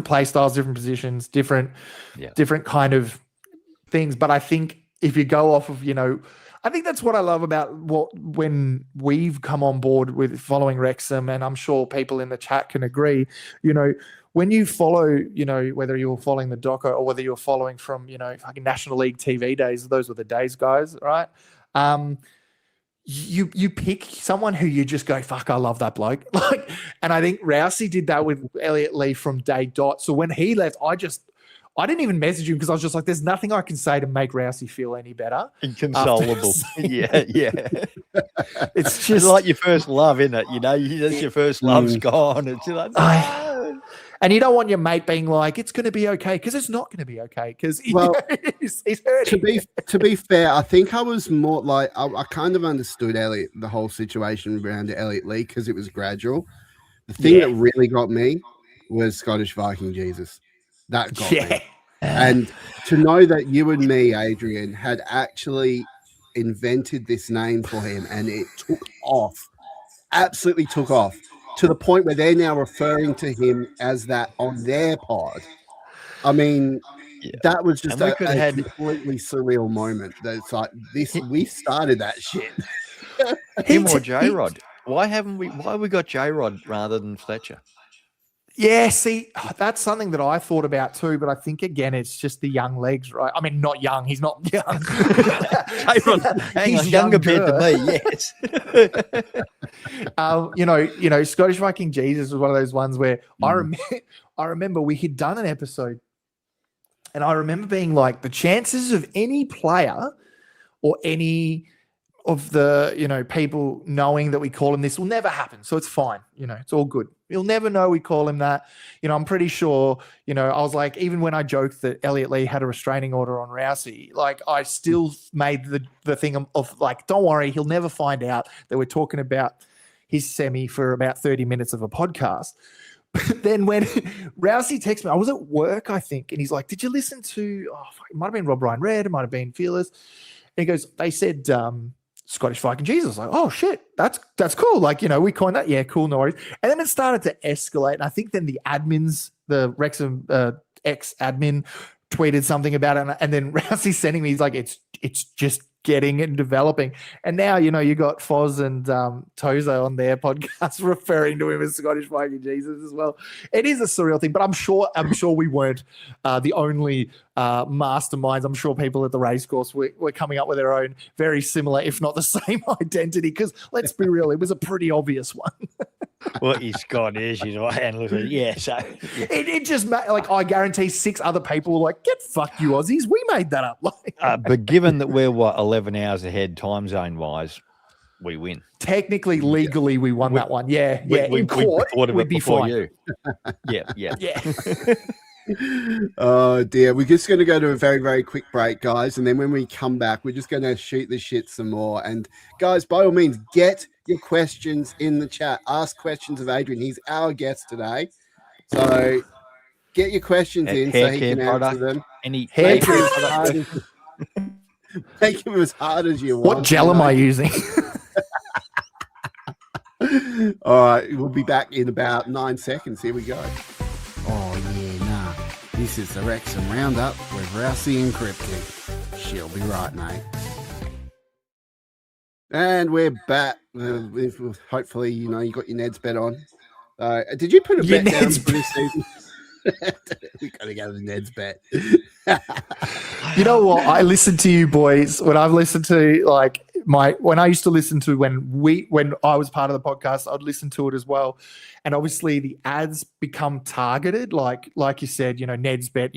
play styles, different positions, different kind of things. But I think if you go off of, I think that's what I love about when we've come on board with following Wrexham, and I'm sure people in the chat can agree, when you follow, whether you're following the doco or whether you're following from, fucking National League TV days, those were the days, guys, right? You pick someone who you just go, fuck, I love that bloke. And I think Rousey did that with Elliot Lee from day dot. So when he left, I didn't even message him because I was just like, there's nothing I can say to make Rousey feel any better. Inconsolable. Yeah. It's just like your first love, isn't it? That's your first love's gone. It's like, no. And you don't want your mate being like, it's going to be okay, because it's not going to be okay, because he's hurting. To be fair, I think I was more like, I kind of understood the whole situation around Elliot Lee because it was gradual. The thing that really got me was Scottish Viking Jesus. That got me. And to know that you and me, Adrian, had actually invented this name for him and it took off, absolutely took off to the point where they're now referring to him as that on their pod. I mean, that was just a completely surreal moment. That's like this. We started that shit. Him or J-Rod? Why we got J-Rod rather than Fletcher? Yeah, see, that's something that I thought about too, but I think again it's just the young legs, right? I mean, not young. He's not young. He's younger compared to me. Yes. Scottish Viking Jesus was one of those ones where I remember we had done an episode, and I remember being like, the chances of any player or any of the people knowing that we call him this will never happen, so it's fine. It's all good. You'll never know we call him that. I'm pretty sure, I was like, even when I joked that Elliot Lee had a restraining order on Rousey, like I still made the thing of like, don't worry, he'll never find out that we're talking about his semi for about 30 minutes of a podcast. But then when Rousey texted me, I was at work, I think, and he's like, did you listen to, it might have been Rob Ryan Red, it might have been Fearless. And he goes, they said, Scottish Viking Jesus. Like, oh shit, that's cool. Like, we coined that. Yeah, cool, no worries. And then it started to escalate. And I think then the admins, the Wrexham ex-admin tweeted something about it. And then Rousey sending me, he's like, it's just getting and developing. And now, you got Foz and Tozo on their podcast referring to him as Scottish Viking Jesus as well. It is a surreal thing, but I'm sure we weren't the only masterminds. I'm sure people at the racecourse were coming up with their own very similar, if not the same identity, because let's be real, it was a pretty obvious one. Well, he's Scottish, he's right, and look at so it just like I guarantee 6 other people were like, get fucked, you Aussies, we made that up. But given that we're 11 hours ahead time zone wise, we win. Technically, legally, we won that one. Yeah. In court, we'd be fine. You. Yeah. Oh dear, we're just going to go to a very, very quick break, guys, and then when we come back, we're just going to shoot the shit some more. And guys, by all means, get your questions in the chat. Ask questions of Adrian. He's our guest today, so get your questions in so he can answer them. Any hair make him as hard as you want. What gel am I using? All right, we'll be back in about 9 seconds. Here we go. Oh yeah, nah. This is the Wrexham Round Up with Rousey and Kripke. She'll be right, mate. And we're back. Hopefully, you got your Ned's bet on. Did you put a bet down for this season? We gotta go to the Ned's bet. You know what? I listen to you boys when I've listened to when I used to listen to when I was part of the podcast, I'd listen to it as well. And obviously the ads become targeted, like you said, Ned's bet,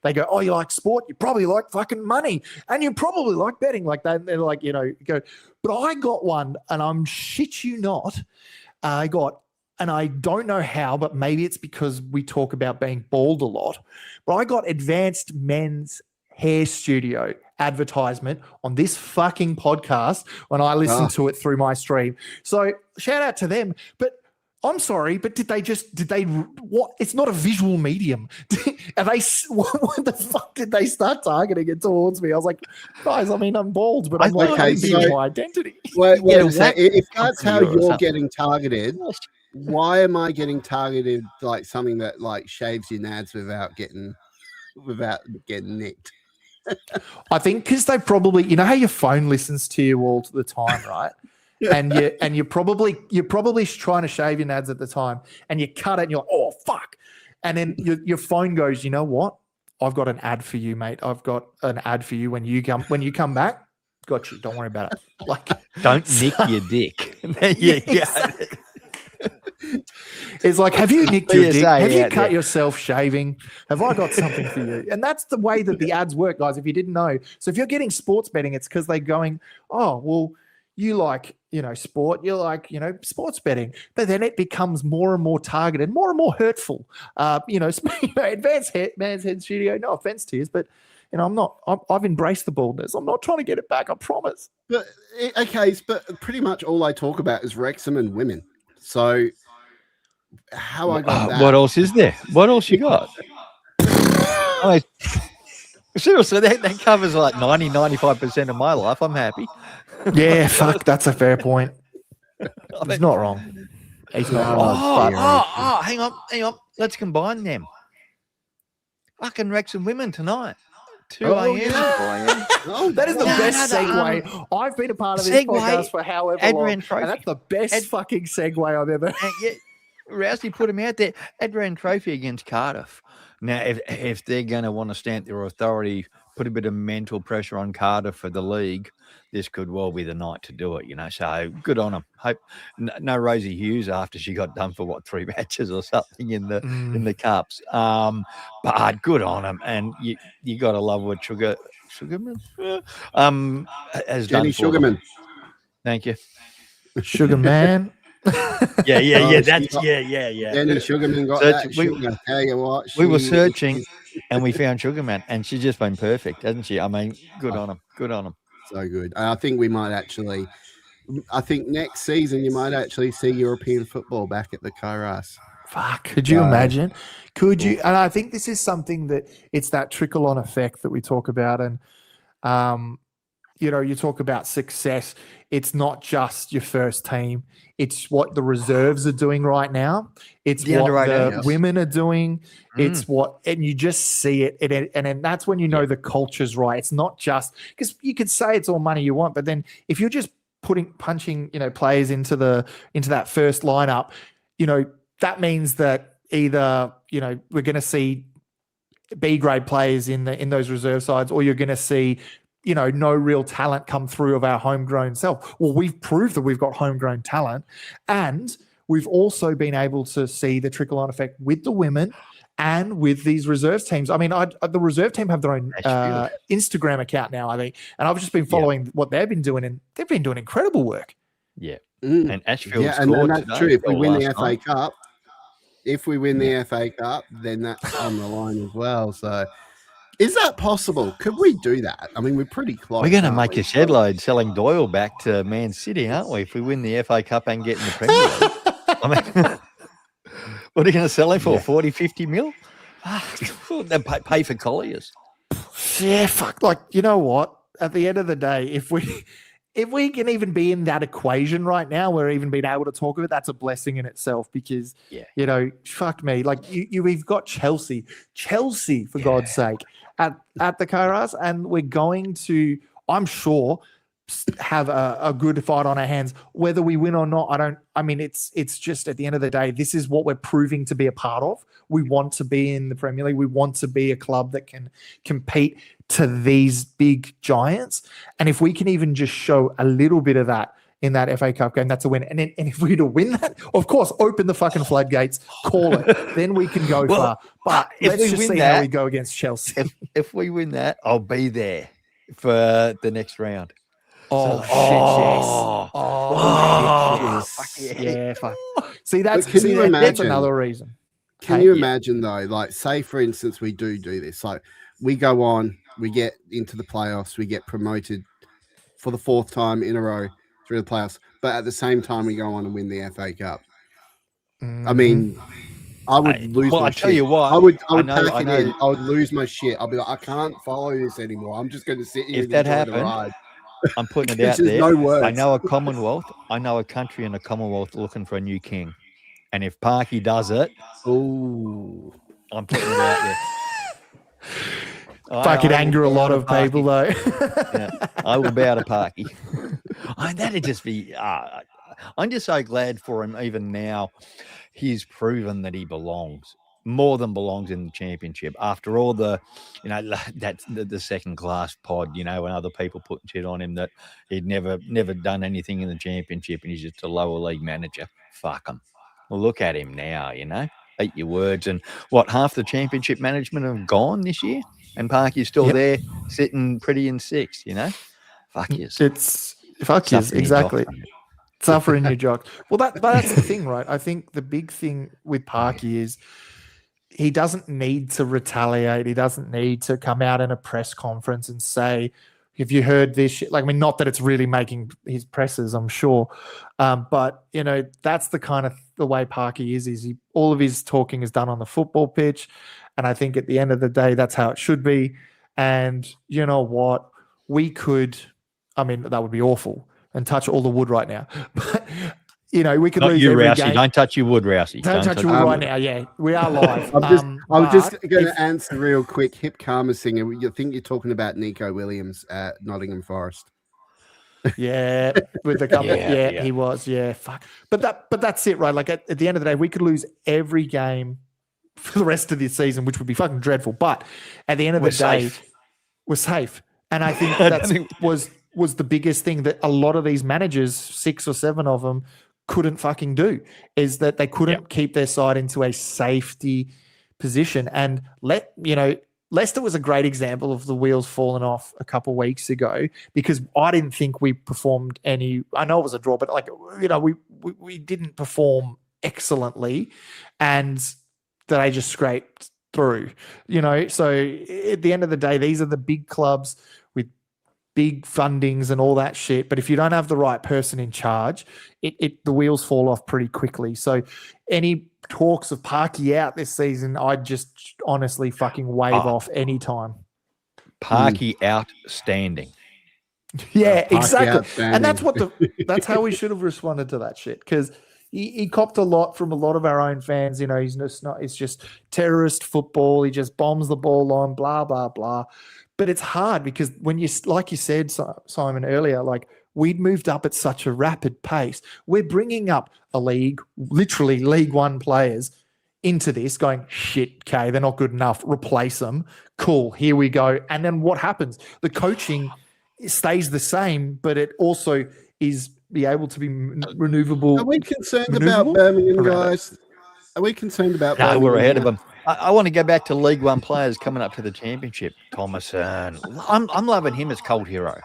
they go, oh, you like sport, you probably like fucking money, and you probably like betting like that. And they're like, go, but I got one, and I'm shit you not. And I don't know how, but maybe it's because we talk about being bald a lot, but I got Advanced Men's Hair Studio advertisement on this fucking podcast when I listened to it through my stream. So shout out to them. But I'm sorry, but did they what? It's not a visual medium. What the fuck did they start targeting it towards me? I was like, guys, I mean, I'm bald, but I'm my identity. If that's how you're getting targeted, why am I getting targeted like something that like shaves your nads without getting nicked? I think because they probably, how your phone listens to you all the time, right? and you're probably trying to shave your nads at the time, and you cut it, and you're like, oh fuck, and then your phone goes, you know what? I've got an ad for you, mate. I've got an ad for you when you come back. Got you. Don't worry about it. Like, don't nick your dick. Exactly. It's like, have you nicked your dick? Have you cut yourself shaving? Have I got something for you? And that's the way that the ads work, guys, if you didn't know. So if you're getting sports betting, it's because they're going, oh, well, you like, sport, you like, sports betting. But then it becomes more and more targeted, more and more hurtful. Advanced Man's Head Studio, no offense to you, but I've embraced the baldness. I'm not trying to get it back, I promise. But pretty much all I talk about is Wrexham and women. So how I got that? What else is there? What else you got? Seriously, that covers like 95% of my life. I'm happy. Yeah, fuck, that's a fair point. I He's mean, not wrong. He's not wrong. hang on. Let's combine them. Fucking Wrexham women tonight. 2 a.m. yeah. 4 a.m. Oh, That is the No, best no, segue. I've been a part of this segue, podcast for however Adrian long, Trophy. and that's the best fucking segue I've ever. And yeah, Rousey put him out there. Adrian Trophy against Cardiff. Now, if they're going to want to stamp their authority, put a bit of mental pressure on Cardiff for the league, this could well be the night to do it, you know. So good on them. Hope no Rosie Hughes after she got done for 3 matches or something in the cups. But good on them, and you got to love what Sugarman has Jenny done for Sugarman. them. Thank you. Sugar Man. Yeah. Yeah. Jenny Sugarman got that sugar. Tell you what, We were searching and we found Sugarman, and she's just been perfect, hasn't she? I mean, good on them. Good on them. So good. I think we might actually. I think next season you might actually see European football back at the Kairos. Fuck, could you imagine? Could you? And I think this is something that it's that trickle-on effect that we talk about. And, you talk about success. It's not just your first team. It's what the reserves are doing right now. It's what the women are doing. It's and you just see it. And that's when you know the culture's right. It's not just, because you could say it's all money you want, but then if you're just punching, players into that first lineup, that means that either, we're going to see B grade players in those reserve sides, or you're going to see, no real talent come through of our homegrown self. Well, we've proved that we've got homegrown talent, and we've also been able to see the trickle-on effect with the women and with these reserve teams. I mean, the reserve team have their own Instagram account now, I think, and I've just been following what they've been doing, and they've been doing incredible work. Yeah. And Ashfield and that's true. If we win the FA Cup, the FA Cup, then that's on the line as well. So, is that possible? Could we do that? I mean, we're pretty close. We're going to make a shed load selling Doyle back to Man City, aren't we? If we win the FA Cup and get in the Premier League. I mean, what are you going to sell him for? 40, 50 mil? They pay for Colliers. Yeah, fuck. Like, you know what? At the end of the day, if we can even be in that equation right now, we're even being able to talk of it, that's a blessing in itself, because, fuck me. Like, we've got Chelsea, for God's sake, at the Kairos, and we're going to, I'm sure, have a good fight on our hands. Whether we win or not, it's just, at the end of the day, this is what we're proving to be a part of. We want to be in the Premier League. We want to be a club that can compete to these big giants. And if we can even just show a little bit of that in that FA Cup game, that's a win. And if we were to win that, of course, open the fucking floodgates, call it. Then we can go far. But let's just see how we go against Chelsea. If we win that, I'll be there for the next round. Yes. Yeah, fuck. See, that's another reason. Can you imagine, though, like, say, for instance, we do this. Like, we go on, we get into the playoffs, we get promoted for the 4th time in a row through the playoffs, but at the same time, we go on and win the FA Cup. I mean, I would lose my shit. I tell you what, I would pack it in. I would lose my shit. I'll be like, I can't follow this anymore. I'm just going to sit here and enjoy the ride. I'm putting it out there. No words. I know a Commonwealth. I know a country in a Commonwealth looking for a new king. And if Parky does it, I'm putting it out there. I could anger a lot of people, though. I will bow to Parky. That'd just be. I'm just so glad for him. Even now, he's proven that he belongs. More than belongs in the championship. After all that's the second class pod, when other people putting shit on him that he'd never done anything in the championship and he's just a lower league manager. Fuck him. Well, look at him now, Eat your words. And half the championship management have gone this year, and Parky's still there sitting pretty in 6th, Fuck yes. It's fuck yes, exactly. Suffering your jocks. Well, that's the thing, right? I think the big thing with Parky is he doesn't need to retaliate. He doesn't need to come out in a press conference and say, have you heard this shit? Like, I mean, not that it's really making his presses, I'm sure. But, that's the kind of the way Parky is all of his talking is done on the football pitch. And I think at the end of the day, that's how it should be. And you know what? We could, I mean, that would be awful and touch all the wood right now. But, we could Not lose you, every Rousey. game. Don't touch your wood, Rousey. Don't touch your wood right now. Yeah, we are live. I'm just going but to answer real quick. Hip Karma singer. You think you're talking about Nico Williams at Nottingham Forest? Yeah, with a couple. Yeah. He was. Yeah, fuck. But that's it, right? Like at the end of the day, we could lose every game for the rest of the season, which would be fucking dreadful. But at the end of the day, we're safe. And I think that was the biggest thing that a lot of these managers, 6 or 7 of them, couldn't fucking do, is that they couldn't keep their side into a safety position. And Leicester was a great example of the wheels falling off a couple of weeks ago, because I didn't think we performed any. I know it was a draw, but we didn't perform excellently, and they just scraped through. So at the end of the day, these are the big clubs with big fundings and all that shit. But if you don't have the right person in charge, the wheels fall off pretty quickly. So any talks of Parky out this season, I'd just honestly fucking wave off anytime. Parky outstanding. Yeah, Parky exactly. And that's how we should have responded to that shit, because he copped a lot from a lot of our own fans. It's just terrorist football. He just bombs the ball on, blah, blah, blah. But it's hard because when like you said, Simon, earlier, like, we'd moved up at such a rapid pace. We're bringing up literally League One players into this, going, shit, okay, they're not good enough. Replace them. Cool, here we go. And then what happens? The coaching stays the same, but it also is be able to be renewable. Are we concerned about Birmingham, guys? Are we concerned about Birmingham? No, we're ahead of them. I want to go back to League One players coming up to the championship. Thomason. I'm loving him as cult hero.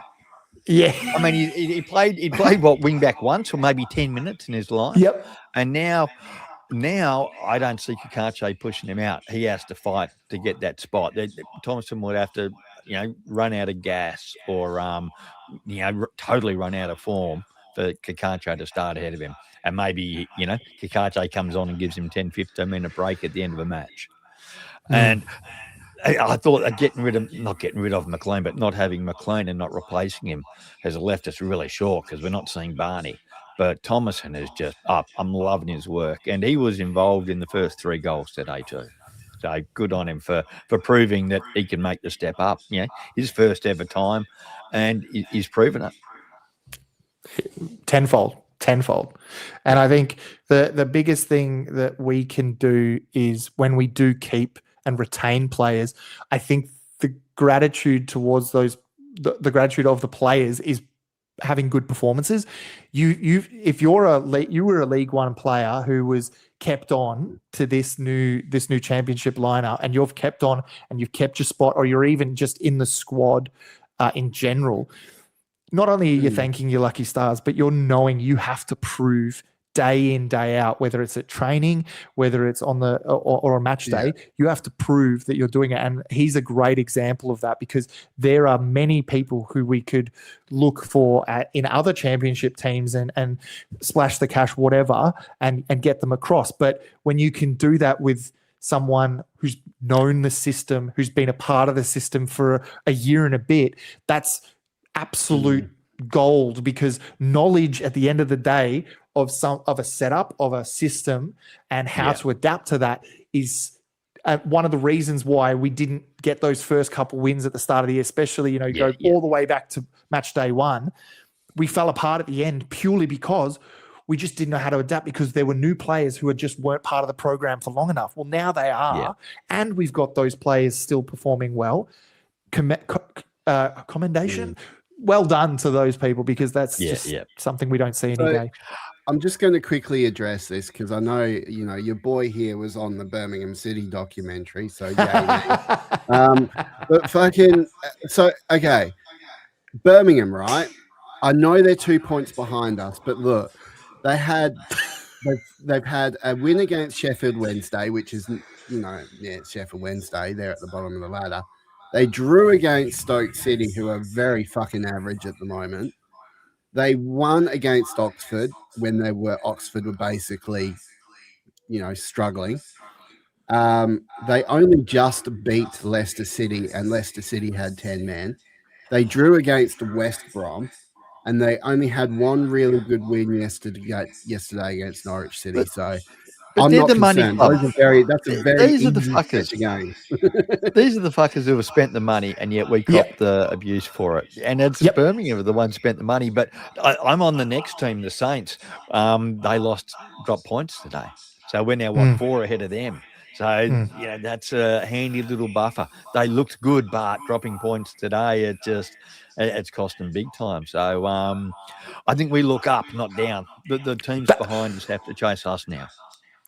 Yeah. I mean, he played what, wing back once or maybe 10 minutes in his life. Yep. And now I don't see Kakache pushing him out. He has to fight to get that spot. Thomason would have to, run out of gas or, totally run out of form for Kakache to start ahead of him. And maybe, Kakache comes on and gives him 10, 15-minute break at the end of a match. And I thought not getting rid of McLean, but not having McLean and not replacing him has left us really short, because we're not seeing Barney. But Thomason is just up. I'm loving his work. And he was involved in the first 3 goals today too. So good on him for proving that he can make the step up. His first ever time, and he's proven it. Tenfold. And I think the biggest thing that we can do is, when we do keep and retain players, I think the gratitude towards the gratitude of the players is having good performances. If you were a League One player who was kept on to this new championship lineup, and you've kept on and you've kept your spot, or you're even just in the squad in general, not only are you thanking your lucky stars, but you're knowing you have to prove day in, day out, whether it's at training, whether it's on the or a match day, you have to prove that you're doing it. And he's a great example of that, because there are many people who we could look for in other championship teams and splash the cash, whatever, and get them across. But when you can do that with someone who's known the system, who's been a part of the system for a year and a bit, that's absolute gold, because knowledge at the end of the day of a setup, of a system, and how to adapt to that is one of the reasons why we didn't get those first couple wins at the start of the year, especially, all the way back to match day 1. We fell apart at the end purely because we just didn't know how to adapt, because there were new players who just weren't part of the program for long enough. Well, now they are, and we've got those players still performing well. Commendation. Well done to those people, because that's something we don't see any day. I'm just going to quickly address this, because I know, your boy here was on the Birmingham City documentary. So, but fucking, okay. Birmingham, right? I know they're 2 points behind us, but look, they've had a win against Sheffield Wednesday, which is, it's Sheffield Wednesday. They're at the bottom of the ladder. They drew against Stoke City, who are very fucking average at the moment. They won against Oxford when Oxford were basically, struggling. They only just beat Leicester City, and Leicester City had 10 men. They drew against West Brom, and they only had one really good win yesterday against Norwich City. But- So But I'm they're not the money concerned. club. That's a very These are the easy fuckers. stretch game. These are the fuckers who have spent the money, and yet we cop the abuse for it. And it's Birmingham are the ones who spent the money. But I'm on the next team, the Saints. They dropped points today. So we're now, 4 ahead of them. So, that's a handy little buffer. They looked good, but dropping points today, it's cost them big time. So I think we look up, not down. The teams behind us have to chase us now.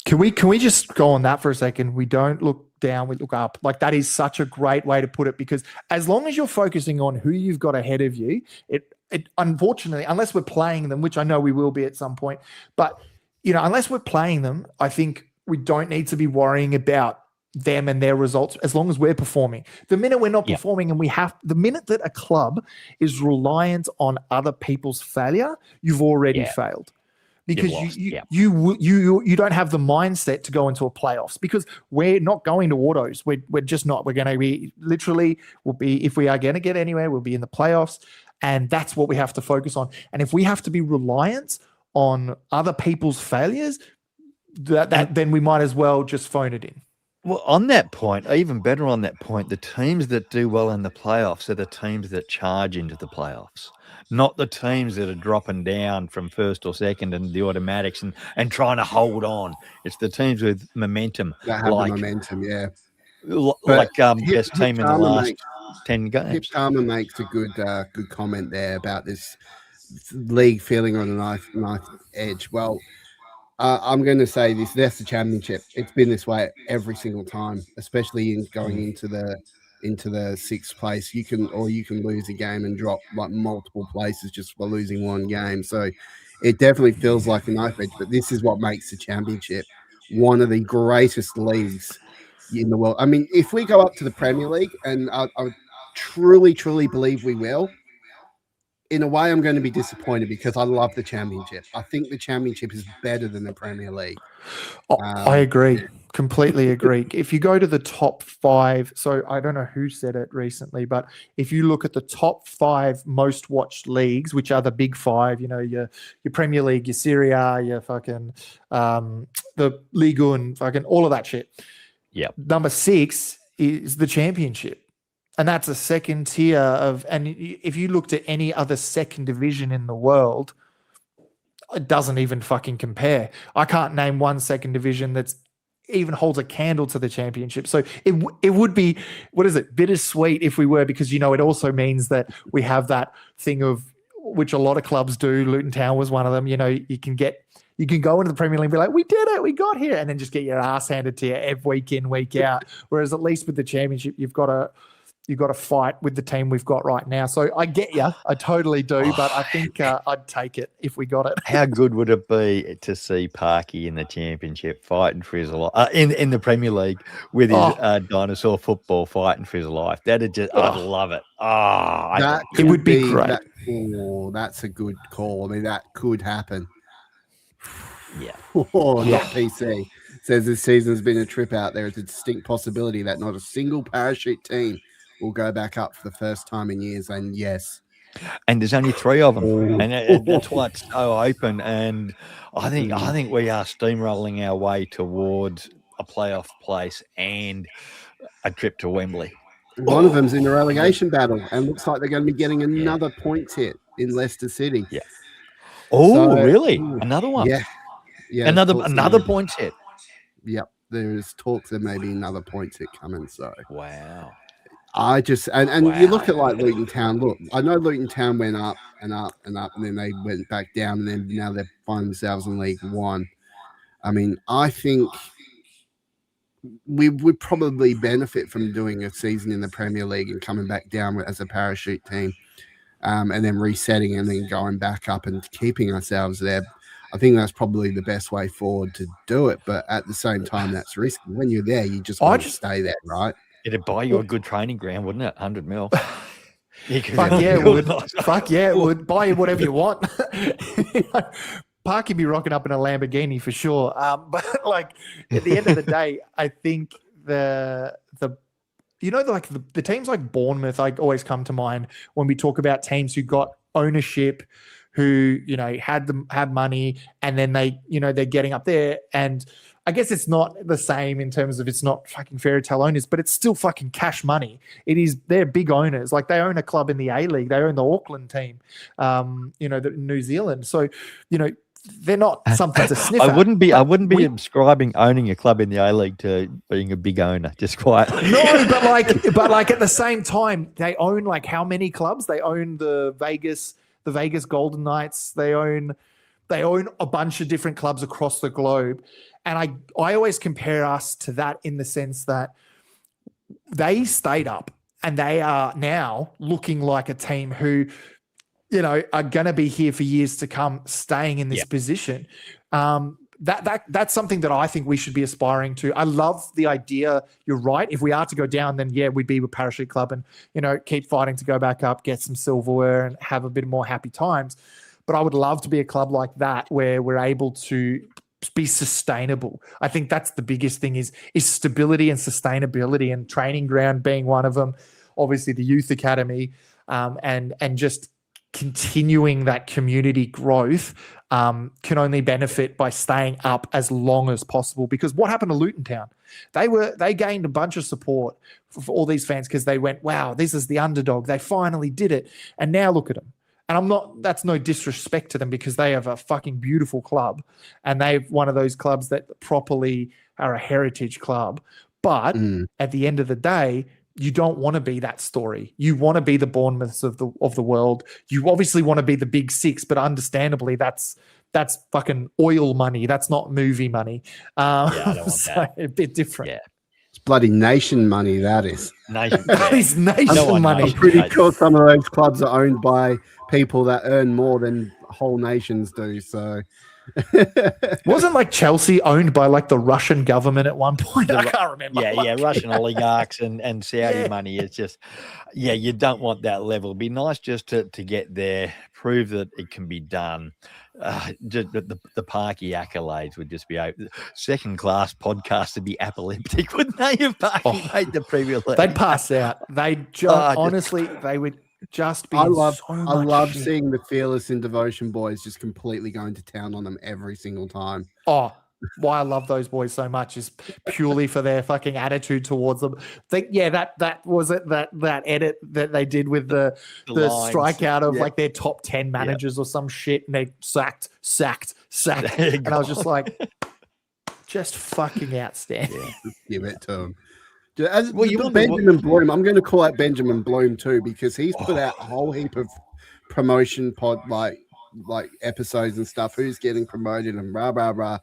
Can we just go on that for a second? We don't look down, we look up. Like, that is such a great way to put it, because as long as you're focusing on who you've got ahead of you, it unfortunately, unless we're playing them, which I know we will be at some point, but unless we're playing them, I think we don't need to be worrying about them and their results as long as we're performing. The minute we're not performing, and the minute that a club is reliant on other people's failure, you've already failed. Because you don't have the mindset to go into a playoffs, because we're not going to autos. We're just not. We're going to be if we are going to get anywhere, we'll be in the playoffs, and that's what we have to focus on. And if we have to be reliant on other people's failures, then we might as well just phone it in. Well, on that point, even better on that point, the teams that do well in the playoffs are the teams that charge into the playoffs, not the teams that are dropping down from first or second and the automatics and trying to hold on. It's the teams with momentum. That have the momentum, yeah. Best team in the last 10 games. Hip Karma makes a good comment there about this league feeling on a knife edge. Well, I'm going to say this: that's the championship. It's been this way every single time, especially in going into the sixth place. You can lose a game and drop like multiple places just for losing one game. So it definitely feels like a knife edge. But this is what makes the championship one of the greatest leagues in the world. I mean, if we go up to the Premier League, and I truly believe we will, in a way, I'm going to be disappointed because I love the championship. I think the championship is better than the Premier League. I agree. Completely agree. If you go to the top 5, so I don't know who said it recently, but if you look at the top 5 most watched leagues, which are the big 5, your Premier League, your Serie A, your fucking the Ligue 1, fucking all of that shit. Yeah. Number 6 is the championship. And that's a second tier and if you looked at any other second division in the world, it doesn't even fucking compare. I can't name one second division that's even holds a candle to the championship. So it would be, bittersweet if we were, because, it also means that we have that thing of, which a lot of clubs do. Luton Town was one of them. You can go into the Premier League and be like, we did it, we got here, and then just get your ass handed to you every week in, week out. Whereas at least with the championship, you've got to fight with the team we've got right now. So I get you. I totally do. But I think I'd take it if we got it. How good would it be to see Parky in the championship fighting for his life, in the Premier League with his dinosaur football fighting for his life? I'd love it. It would be great. That's a good call. I mean, that could happen. Yeah. Not PC. Says this season's been a trip out. There is a distinct possibility that not a single parachute team will go back up for the first time in years. And yes. And there's only 3 of them. And that's why it's so open. And I think we are steamrolling our way towards a playoff place and a trip to Wembley. One of them's in the relegation battle, and looks like they're going to be getting another points hit in Leicester City. Yeah. Oh, really? Another one? Yeah. Another points hit. Yep. There's talk there may be another points hit coming. So wow. I just and you look at like Luton Town. Look, I know Luton Town went up and up and up, and then they went back down, and then now they're finding themselves in League One. I mean, I think we would probably benefit from doing a season in the Premier League and coming back down as a parachute team, and then resetting and then going back up and keeping ourselves there. I think that's probably the best way forward to do it. But at the same time, that's risky. When you're there, you just want to stay there, right? It'd buy you a good training ground, wouldn't it? 100 mil. Fuck yeah, it would. Fuck yeah, it would. Buy you whatever you want. Parky be rocking up in a Lamborghini for sure. But like at the end of the day, I think the teams like Bournemouth like always come to mind when we talk about teams who got ownership, who had money, and then they're getting up there. And I guess it's not the same in terms of it's not fucking fairy tale owners, but it's still fucking cash money. They're big owners. Like they own a club in the A-League. They own the Auckland team, New Zealand. So, they're not something to sniff at. I wouldn't be ascribing owning a club in the A-League to being a big owner, just quietly. No, but like at the same time, they own like how many clubs? They own the Vegas Golden Knights. They own a bunch of different clubs across the globe. And I always compare us to that in the sense that they stayed up and they are now looking like a team who, are going to be here for years to come, staying in this position. That's something that I think we should be aspiring to. I love the idea. You're right. If we are to go down, then we'd be with Parachute Club and, keep fighting to go back up, get some silverware and have a bit more happy times. But I would love to be a club like that where we're able to be sustainable. I think that's the biggest thing is stability and sustainability, and training ground being one of them. Obviously the youth academy, and just continuing that community growth can only benefit by staying up as long as possible. Because what happened to Luton Town? They gained a bunch of support for all these fans because they went, wow, this is the underdog. They finally did it. And now look at them. And that's no disrespect to them because they have a fucking beautiful club and they're one of those clubs that properly are a heritage club. But at the end of the day, you don't want to be that story. You want to be the Bournemouths of the world. You obviously want to be the big six, but understandably that's fucking oil money. That's not movie money. I don't want that. A bit different. Yeah. Bloody nation money, that is. That is nation money. I'm pretty sure some of those clubs are owned by people that earn more than whole nations do. So, wasn't like Chelsea owned by like the Russian government at one point? I can't remember. Russian oligarchs and Saudi money. It's just, you don't want that level. It'd be nice just to get there, prove that it can be done. Just the Parky accolades would just be second class podcast to be epileptic, wouldn't they? If Parky made the Premier League, they'd pass out. They honestly, they would just be. I love seeing the Fearless in Devotion boys just completely going to town on them every single time. Oh, why I love those boys so much is purely for their fucking attitude towards them. That was it. That edit that they did with the strikeout of like their top 10 managers or some shit, and they sacked. And I was just like, just fucking outstanding. Yeah, just give it to them. Benjamin Bloom, I'm going to call out Benjamin Bloom too, because he's put out a whole heap of promotion like episodes and stuff. Who's getting promoted and blah blah blah.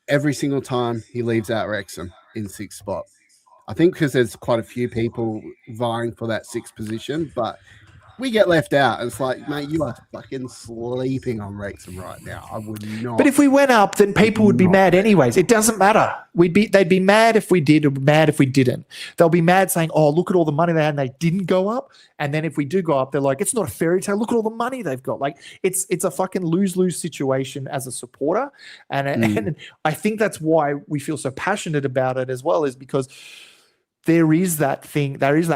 Every single time he leaves out Wrexham in sixth spot. I think because there's quite a few people vying for that sixth position, but we get left out. It's like, mate, you are fucking sleeping on Wrexham right now. I would not. But if we went up, then people would be mad anyways. It doesn't matter. They'd be mad if we did or mad if we didn't. They'll be mad saying, oh, look at all the money they had and they didn't go up. And then if we do go up, they're like, it's not a fairy tale. Look at all the money they've got. Like it's a fucking lose-lose situation as a supporter. And I think that's why we feel so passionate about it as well, is because there is that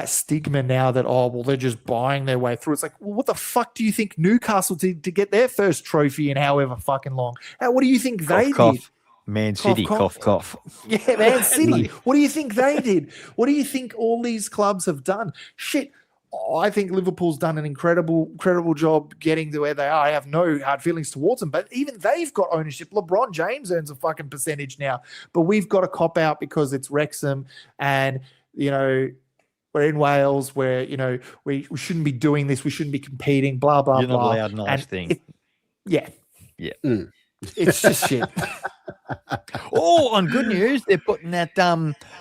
stigma now that, they're just buying their way through. It's like, well, what the fuck do you think Newcastle did to get their first trophy in however fucking long? What do you think they did? Man City, cough. Yeah, Man City. What do you think they did? What do you think all these clubs have done? Shit. I think Liverpool's done an incredible job getting to where they are. I have no hard feelings towards them, but even they've got ownership. LeBron James earns a fucking percentage now, but we've got a cop out because it's Wrexham and, we're in Wales where, we shouldn't be doing this. We shouldn't be competing, blah, blah, blah. You're not allowed nice things. It's just shit. On good news, they're putting that,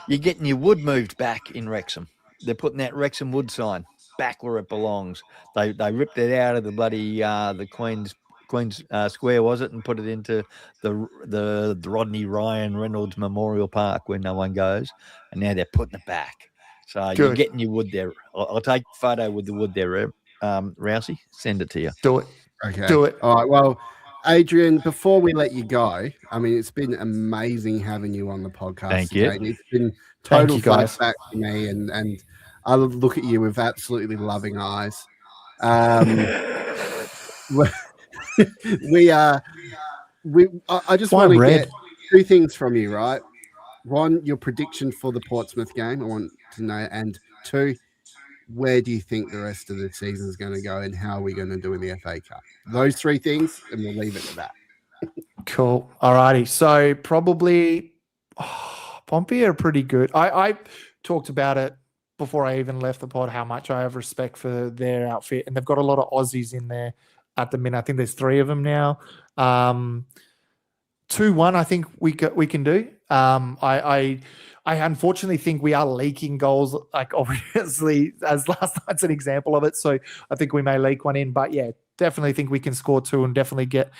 you're getting your wood moved back in Wrexham. They're putting that Wrexham wood sign back where it belongs. They ripped it out of the bloody, the Queen's Square, was it, and put it into the Rodney Ryan Reynolds Memorial Park where no one goes, and now they're putting it back. So you're getting your wood there. I'll take a photo with the wood there, Rousey. Send it to you. Do it. Okay. Do it. All right. Well, Adrian, before we let you go, I mean, it's been amazing having you on the podcast Thank today. you. It's been Thank total you, guys. flashback to me, and I look at you with absolutely loving eyes. We are. I just want to get two things from you, right? One, your prediction for the Portsmouth game. I want to know, and two, where do you think the rest of the season is going to go, and how are we going to do in the FA Cup? Those three things, and we'll leave it at that. Cool. All righty. So probably Pompey are pretty good. I talked about it before I even left the pod, how much I have respect for their outfit, and they've got a lot of Aussies in there at the minute. I think there's 3 of them now. 2-1, I think we can do. I unfortunately think we are leaking goals, like obviously as last night's an example of it. So I think we may leak one in, but yeah, definitely think we can score 2 and definitely get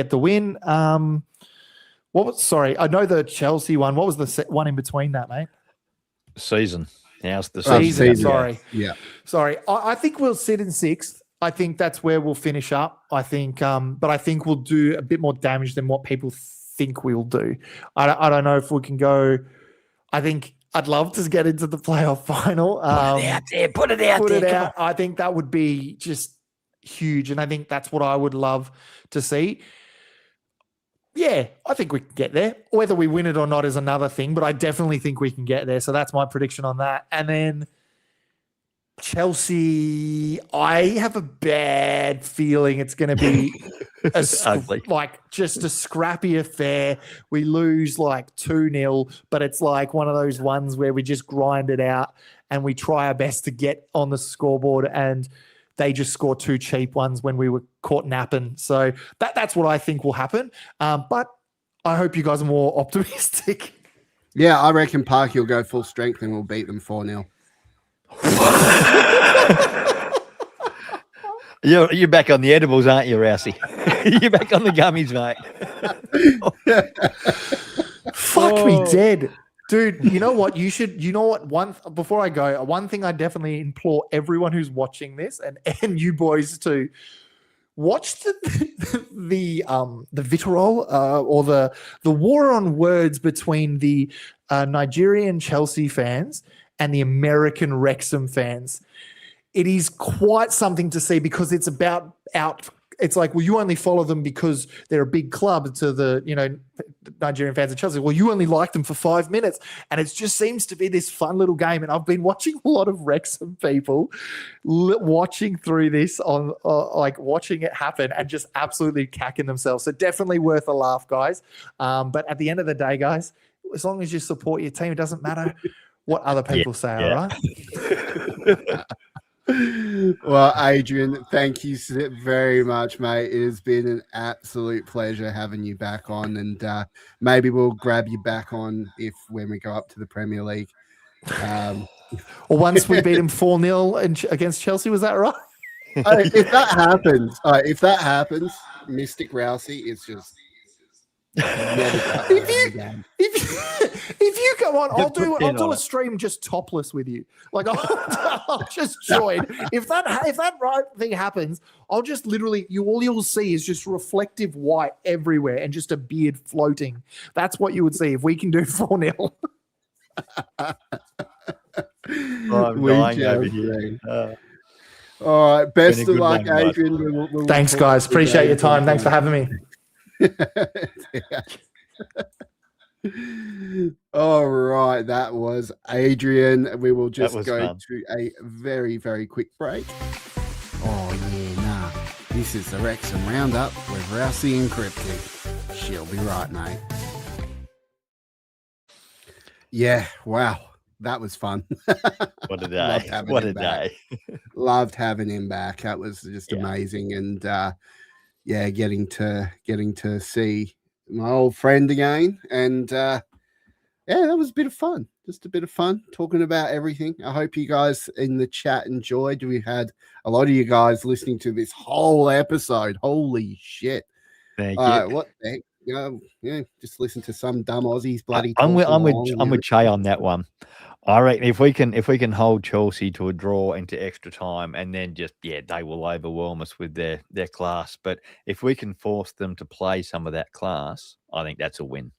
the win. Sorry, I know the Chelsea one. What was the one in between that, mate? Season. How's the season? Sorry. Yeah. Sorry. I think we'll sit in 6th. I think that's where we'll finish up. I think, but I think we'll do a bit more damage than what people think we'll do. I don't know if we can go. I think I'd love to get into the playoff final. Put it out there. I think that would be just huge, and I think that's what I would love to see. Yeah, I think we can get there. Whether we win it or not is another thing, but I definitely think we can get there. So that's my prediction on that. And then Chelsea, I have a bad feeling it's going to be just a scrappy affair. We lose like 2-0, but it's like one of those ones where we just grind it out and we try our best to get on the scoreboard, and they just score 2 cheap ones when we were caught napping. So that's what I think will happen. But I hope you guys are more optimistic. Yeah, I reckon Parky will go full strength and we'll beat them 4-0. You're back on the edibles, aren't you, Rousey? You're back on the gummies, mate. Fuck me dead. Dude, you know what? Before I go, one thing I definitely implore everyone who's watching this and you boys to watch the vitriol or the war on words between the Nigerian Chelsea fans and the American Wrexham fans. It is quite something to see, because it's it's like, well, you only follow them because they're a big club to the, Nigerian fans of Chelsea. Well, you only like them for 5 minutes. And it just seems to be this fun little game. And I've been watching a lot of Wrexham people watching through this on watching it happen and just absolutely cacking themselves. So definitely worth a laugh, guys. But at the end of the day, guys, as long as you support your team, it doesn't matter what other people say, all right? Well, Adrian, thank you very much, mate. It has been an absolute pleasure having you back on, and maybe we'll grab you back on when we go up to the Premier League. Or once we beat him 4-0 against Chelsea, was that right? If that happens, Mystic Rousey is just if you come on, I'll do a stream just topless with you. Like I'll just join. If that right thing happens, I'll just literally all you'll see is just reflective white everywhere and just a beard floating. That's what you would see if we can do 4-0. I'm dying over here. All right, best of luck, Adrian. Thanks, guys. Appreciate your time. Thanks for having me. All right, that was Adrian. We will just go to a very, very quick break. Oh yeah, nah. This is the Wrexham Round Up with Rousey and Cryptic. She'll be right, mate. Yeah, wow. That was fun. What a day. What a day. Loved having him back. That was just amazing. And getting to see my old friend again. And that was a bit of fun. Just a bit of fun talking about everything. I hope you guys in the chat enjoyed. We had a lot of you guys listening to this whole episode. Holy shit. Thank you. What the heck? Just listen to some dumb Aussies bloody. I'm with Che on that one. I reckon if we can hold Chelsea to a draw into extra time and then just they will overwhelm us with their class. But if we can force them to play some of that class, I think that's a win.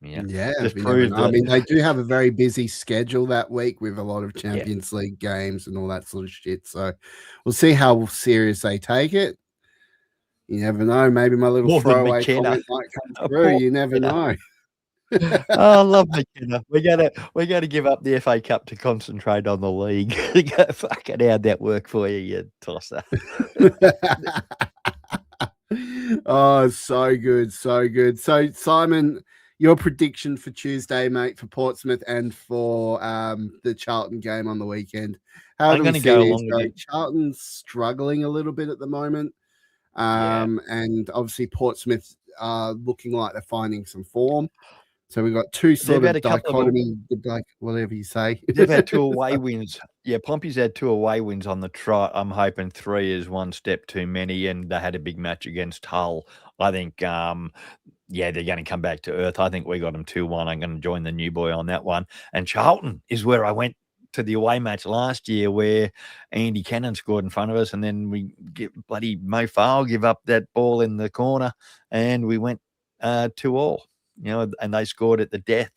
Yeah, just we never prove know. that. I mean, they do have a very busy schedule that week with a lot of Champions League games and all that sort of shit. So we'll see how serious they take it. You never know. Maybe my little More than throwaway McKenna. comment might come through. You never know. Oh, I love McKenna. We gotta give up the FA Cup to concentrate on the league. Fucking how'd that work for you, you tosser? Oh, so good, so good. So Simon, your prediction for Tuesday, mate, for Portsmouth and for the Charlton game on the weekend. How I'm do we gonna see go this? along with So you. Charlton's struggling a little bit at the moment. And obviously Portsmouth are looking like they're finding some form. So we've got two sort They've of had a couple of dichotomy, like whatever you say. They've had 2 away wins. Yeah, Pompey's had 2 away wins on the trot. I'm hoping 3 is one step too many, and they had a big match against Hull. I think, they're going to come back to earth. I think we got them 2-1. I'm going to join the new boy on that one. And Charlton is where I went to the away match last year where Andy Cannon scored in front of us, and then we get bloody Mo Farrell give up that ball in the corner, and we went 2-2. And they scored at the death.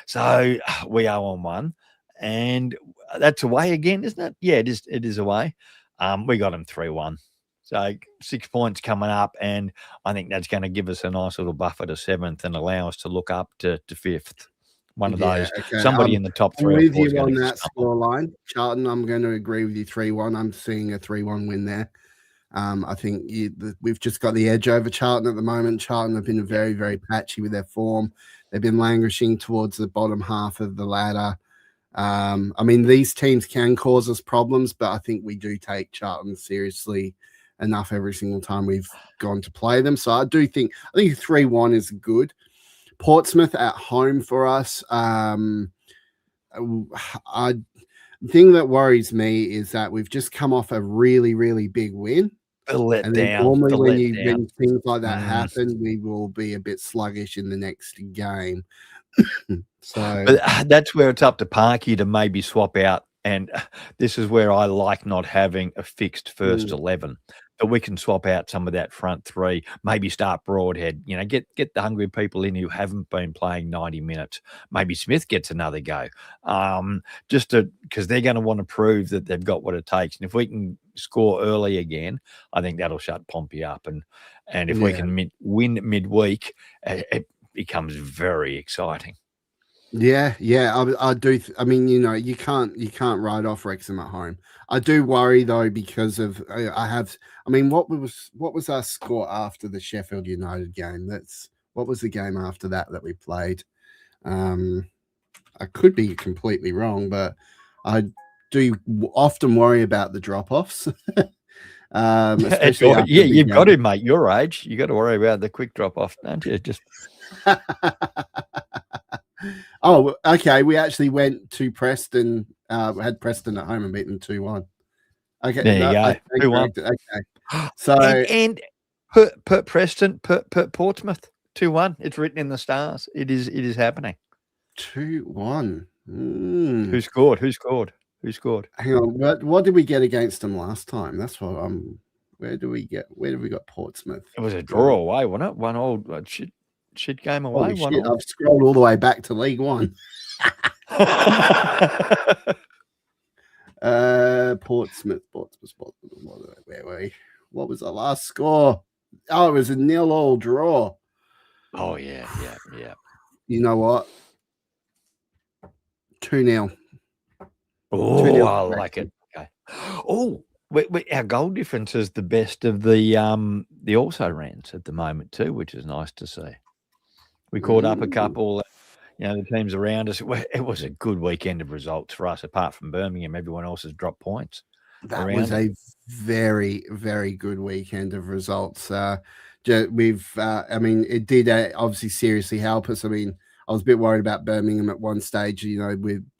So we are on 1, and that's away again, isn't it? Yeah, it is away. We got them 3-1. So 6 points coming up, and I think that's going to give us a nice little buffer to 7th and allow us to look up to 5th. One of those. Okay. Somebody in the top 3 I'm or with 4 is you going on to that scoreline. Charlton, I'm going to agree with you 3-1. I'm seeing a 3-1 win there. I think we've just got the edge over Charlton at the moment. Charlton have been very, very patchy with their form. They've been languishing towards the bottom half of the ladder. I mean, these teams can cause us problems, but I think we do take Charlton seriously enough every single time we've gone to play them. So I think 3-1 is good. Portsmouth at home for us. The thing that worries me is that we've just come off a really, really big win. Normally when things like that happen, we will be a bit sluggish in the next game. But that's where it's up to Parky to maybe swap out. And this is where I like not having a fixed first 11. But we can swap out some of that front 3, maybe start Broadhead, get the hungry people in who haven't been playing 90 minutes. Maybe Smith gets another go, because they're going to want to prove that they've got what it takes. And if we can score early again, I think that'll shut Pompey up. And if we can win midweek, it becomes very exciting. Yeah, I do. I mean, you can't write off Wrexham at home. I do worry though because of what was our score after the Sheffield United game? What was the game after that we played? I could be completely wrong, but I do often worry about the drop-offs. Especially you've got to, mate. Your age, you got to worry about the quick drop-off, don't you? Just. Oh, okay. We actually went to Preston. Had Preston at home and beat them 2-1. Okay, there you go. 2-1. Okay, so and put Preston, put Portsmouth 2-1. It's written in the stars. It is happening. 2-1. Who scored? Hang on. What did we get against them last time? That's what Where do we got Portsmouth? It was a draw away, wasn't it? One old shit game away. Holy shit, I've scrolled all the way back to League One. Portsmouth. Where were we? What was the last score? Oh, it was a 0-0 draw. Oh, yeah. You know what? 2-0. Oh, I like it. Okay. Oh, our goal difference is the best of the also rans at the moment too, which is nice to see. We caught up a couple, the teams around us. It was a good weekend of results for us. Apart from Birmingham, everyone else has dropped points. That was a very, very good weekend of results. It did obviously seriously help us. I mean, I was a bit worried about Birmingham at one stage. We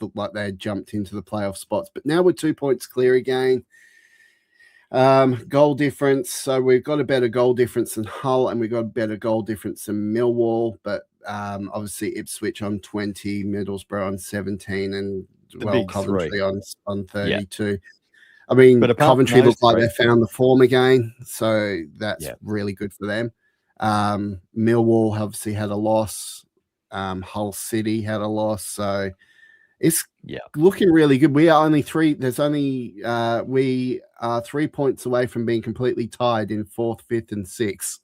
looked like they had jumped into the playoff spots, but now we're 2 points clear again. Goal difference. So we've got a better goal difference than Hull, and we've got a better goal difference than Millwall. But obviously Ipswich on 20, Middlesbrough on 17, and The big Coventry three. on 32. I mean, But apart Coventry from those look like three- they found the form again, so that's Yeah. really good for them. Millwall obviously had a loss. Hull City had a loss, so it's looking really good. We are only three. There's only we are 3 points away from being completely tied in 4th, 5th, and 6th.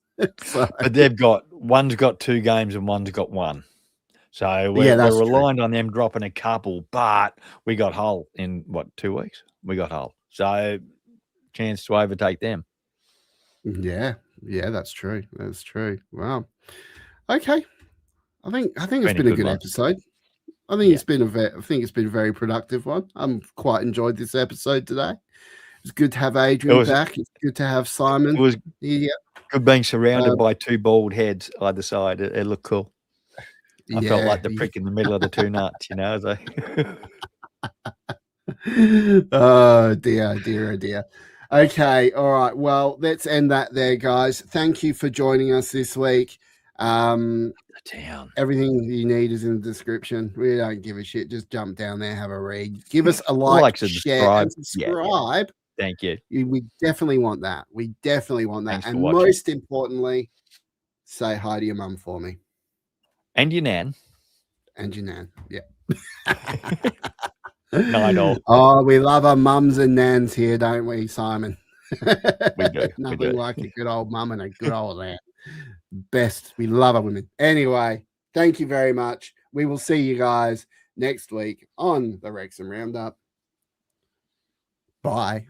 So, But they've got one's got 2 games and one's got 1. So we're that's true. reliant on them dropping a couple, but we got Hull in 2 weeks? We got Hull. So chance to overtake them. Yeah, that's true. That's true. Wow. Okay. I think it's been a good episode. I think it's been a very productive one. I'm quite enjoyed this episode today. It's good to have Adrian back. It's good to have Simon. It was good being surrounded by 2 bald heads either side. It looked cool. I felt like the prick in the middle of the 2 nuts, you know. Oh dear. Okay, all right. Well, let's end that there, guys. Thank you for joining us this week. Everything you need is in the description. We don't give a shit. Just jump down there, have a read. Give us a like, share, and subscribe. Yeah. Thank you. We definitely want that. Thanks and for watching. most importantly, say hi to your mum for me. And your nan. Yeah. Night all. Oh, we love our mums and nans here, don't we, Simon? We do. Nothing like a good old mum and a good old nan. Best. We love our women. Anyway, thank you very much. We will see you guys next week on the Wrexham Roundup. Bye.